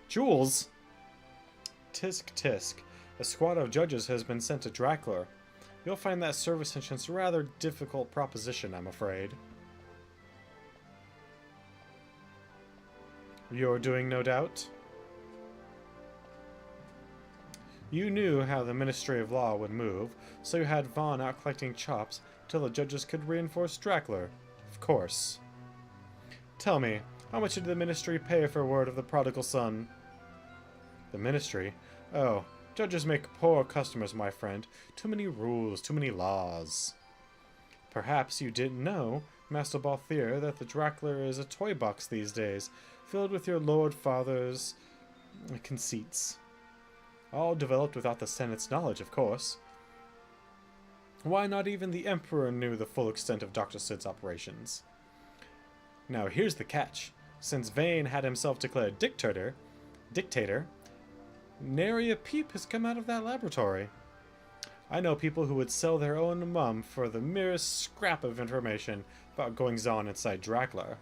Jules? Tisk tisk. A squad of judges has been sent to Dracula. You'll find that service entrance a rather difficult proposition, I'm afraid. You're doing, no doubt? You knew how the Ministry of Law would move, so you had Vaughn out collecting chops till the judges could reinforce Dracula. Of course. Tell me, how much did the Ministry pay for word of the prodigal son? The Ministry? Oh, judges make poor customers, my friend. Too many rules, too many laws. Perhaps you didn't know, Master Balthier, that the Dracula is a toy box these days, filled with your Lord Father's conceits. All developed without the Senate's knowledge, of course. Why, not even the Emperor knew the full extent of Dr. Sid's operations. Now here's the catch. Since Vane had himself declared dictator, nary a peep has come out of that laboratory. I know people who would sell their own mum for the merest scrap of information about goings-on inside Dracula.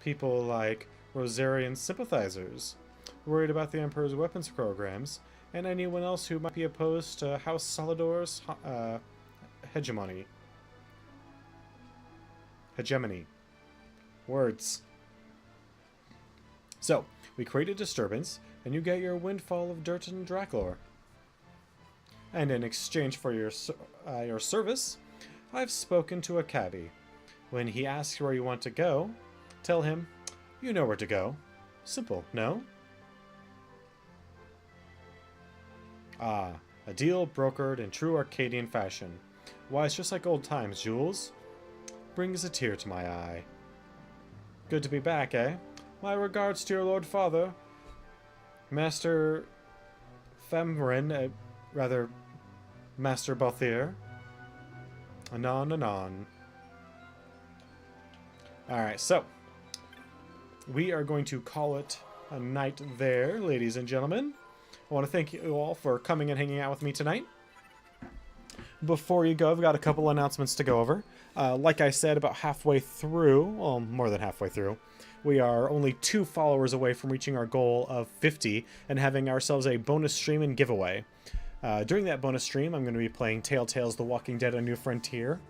People like Rosarian sympathizers, worried about the Emperor's weapons programs, and anyone else who might be opposed to House Solidor's hegemony. Words. So, we create a disturbance, and you get your windfall of dirt and Dracula. And in exchange for your service, I've spoken to a cabbie. When he asks where you want to go, tell him, you know where to go. Simple, no? Ah, a deal brokered in true Arcadian fashion. Why, it's just like old times, Jules. Brings a tear to my eye. Good to be back, eh? My regards to your Lord Father, Master Famarin, Master Balthier. Anon, anon. Alright, so we are going to call it a night there, ladies and gentlemen. I want to thank you all for coming and hanging out with me tonight. Before you go, I've got a couple announcements to go over. Like I said, about halfway through, well, more than halfway through, we are only 2 followers away from reaching our goal of 50 and having ourselves a bonus stream and giveaway. During that bonus stream, I'm going to be playing Telltale's The Walking Dead: A New Frontier,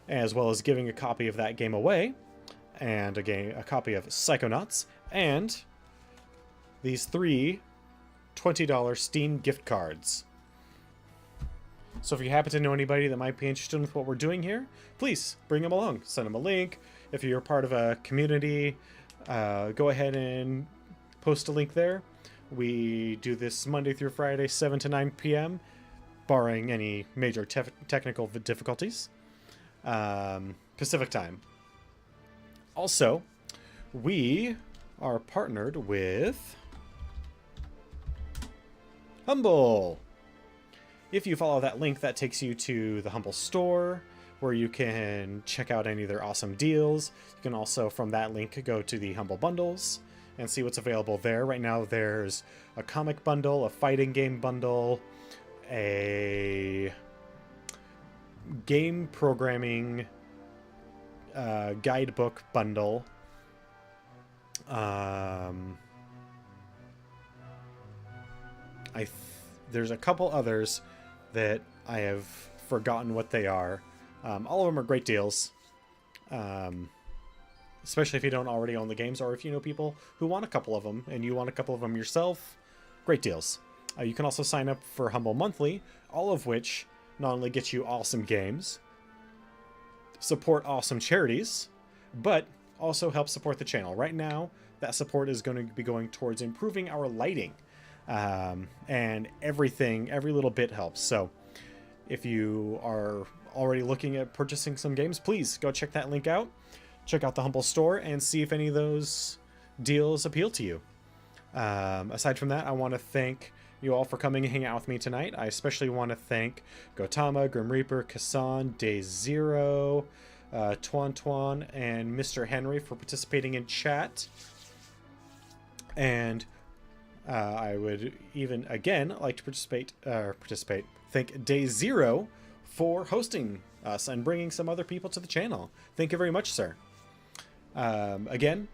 as well as giving a copy of that game away, and a copy of Psychonauts, and these 3 $20 Steam gift cards. So if you happen to know anybody that might be interested in what we're doing here, please bring them along. Send them a link. If you're part of a community, go ahead and post a link there. We do this Monday through Friday, 7 to 9 p.m., barring any major technical difficulties. Pacific time. Also, we are partnered with Humble. If you follow that link, that takes you to the Humble store, where you can check out any of their awesome deals. You can also, from that link, go to the Humble Bundles and see what's available there. Right now, there's a comic bundle, a fighting game bundle, a game programming guidebook bundle, there's a couple others that I have forgotten what they are. All of them are great deals, especially if you don't already own the games, or if you know people who want a couple of them and you want a couple of them yourself. Great deals. You can also sign up for Humble Monthly, all of which not only get you awesome games, support awesome charities, but also help support the channel. Right now, that support is going to be going towards improving our lighting. And everything, every little bit helps. So if you are already looking at purchasing some games, please go check that link out. Check out the Humble store and see if any of those deals appeal to you. Aside from that, I want to thank you all for coming and hanging out with me tonight. I especially want to thank Gotama, Grim Reaper, Kassan, Day Zero, Twan, and Mr. Henry for participating in chat. And I would even, again, like to thank Day Zero for hosting us and bringing some other people to the channel. Thank you very much, sir. Again,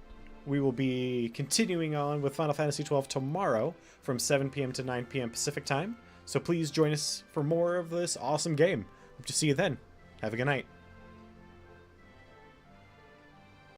we will be continuing on with Final Fantasy XII tomorrow from 7 p.m. to 9 p.m. Pacific time. So please join us for more of this awesome game. Hope to see you then. Have a good night.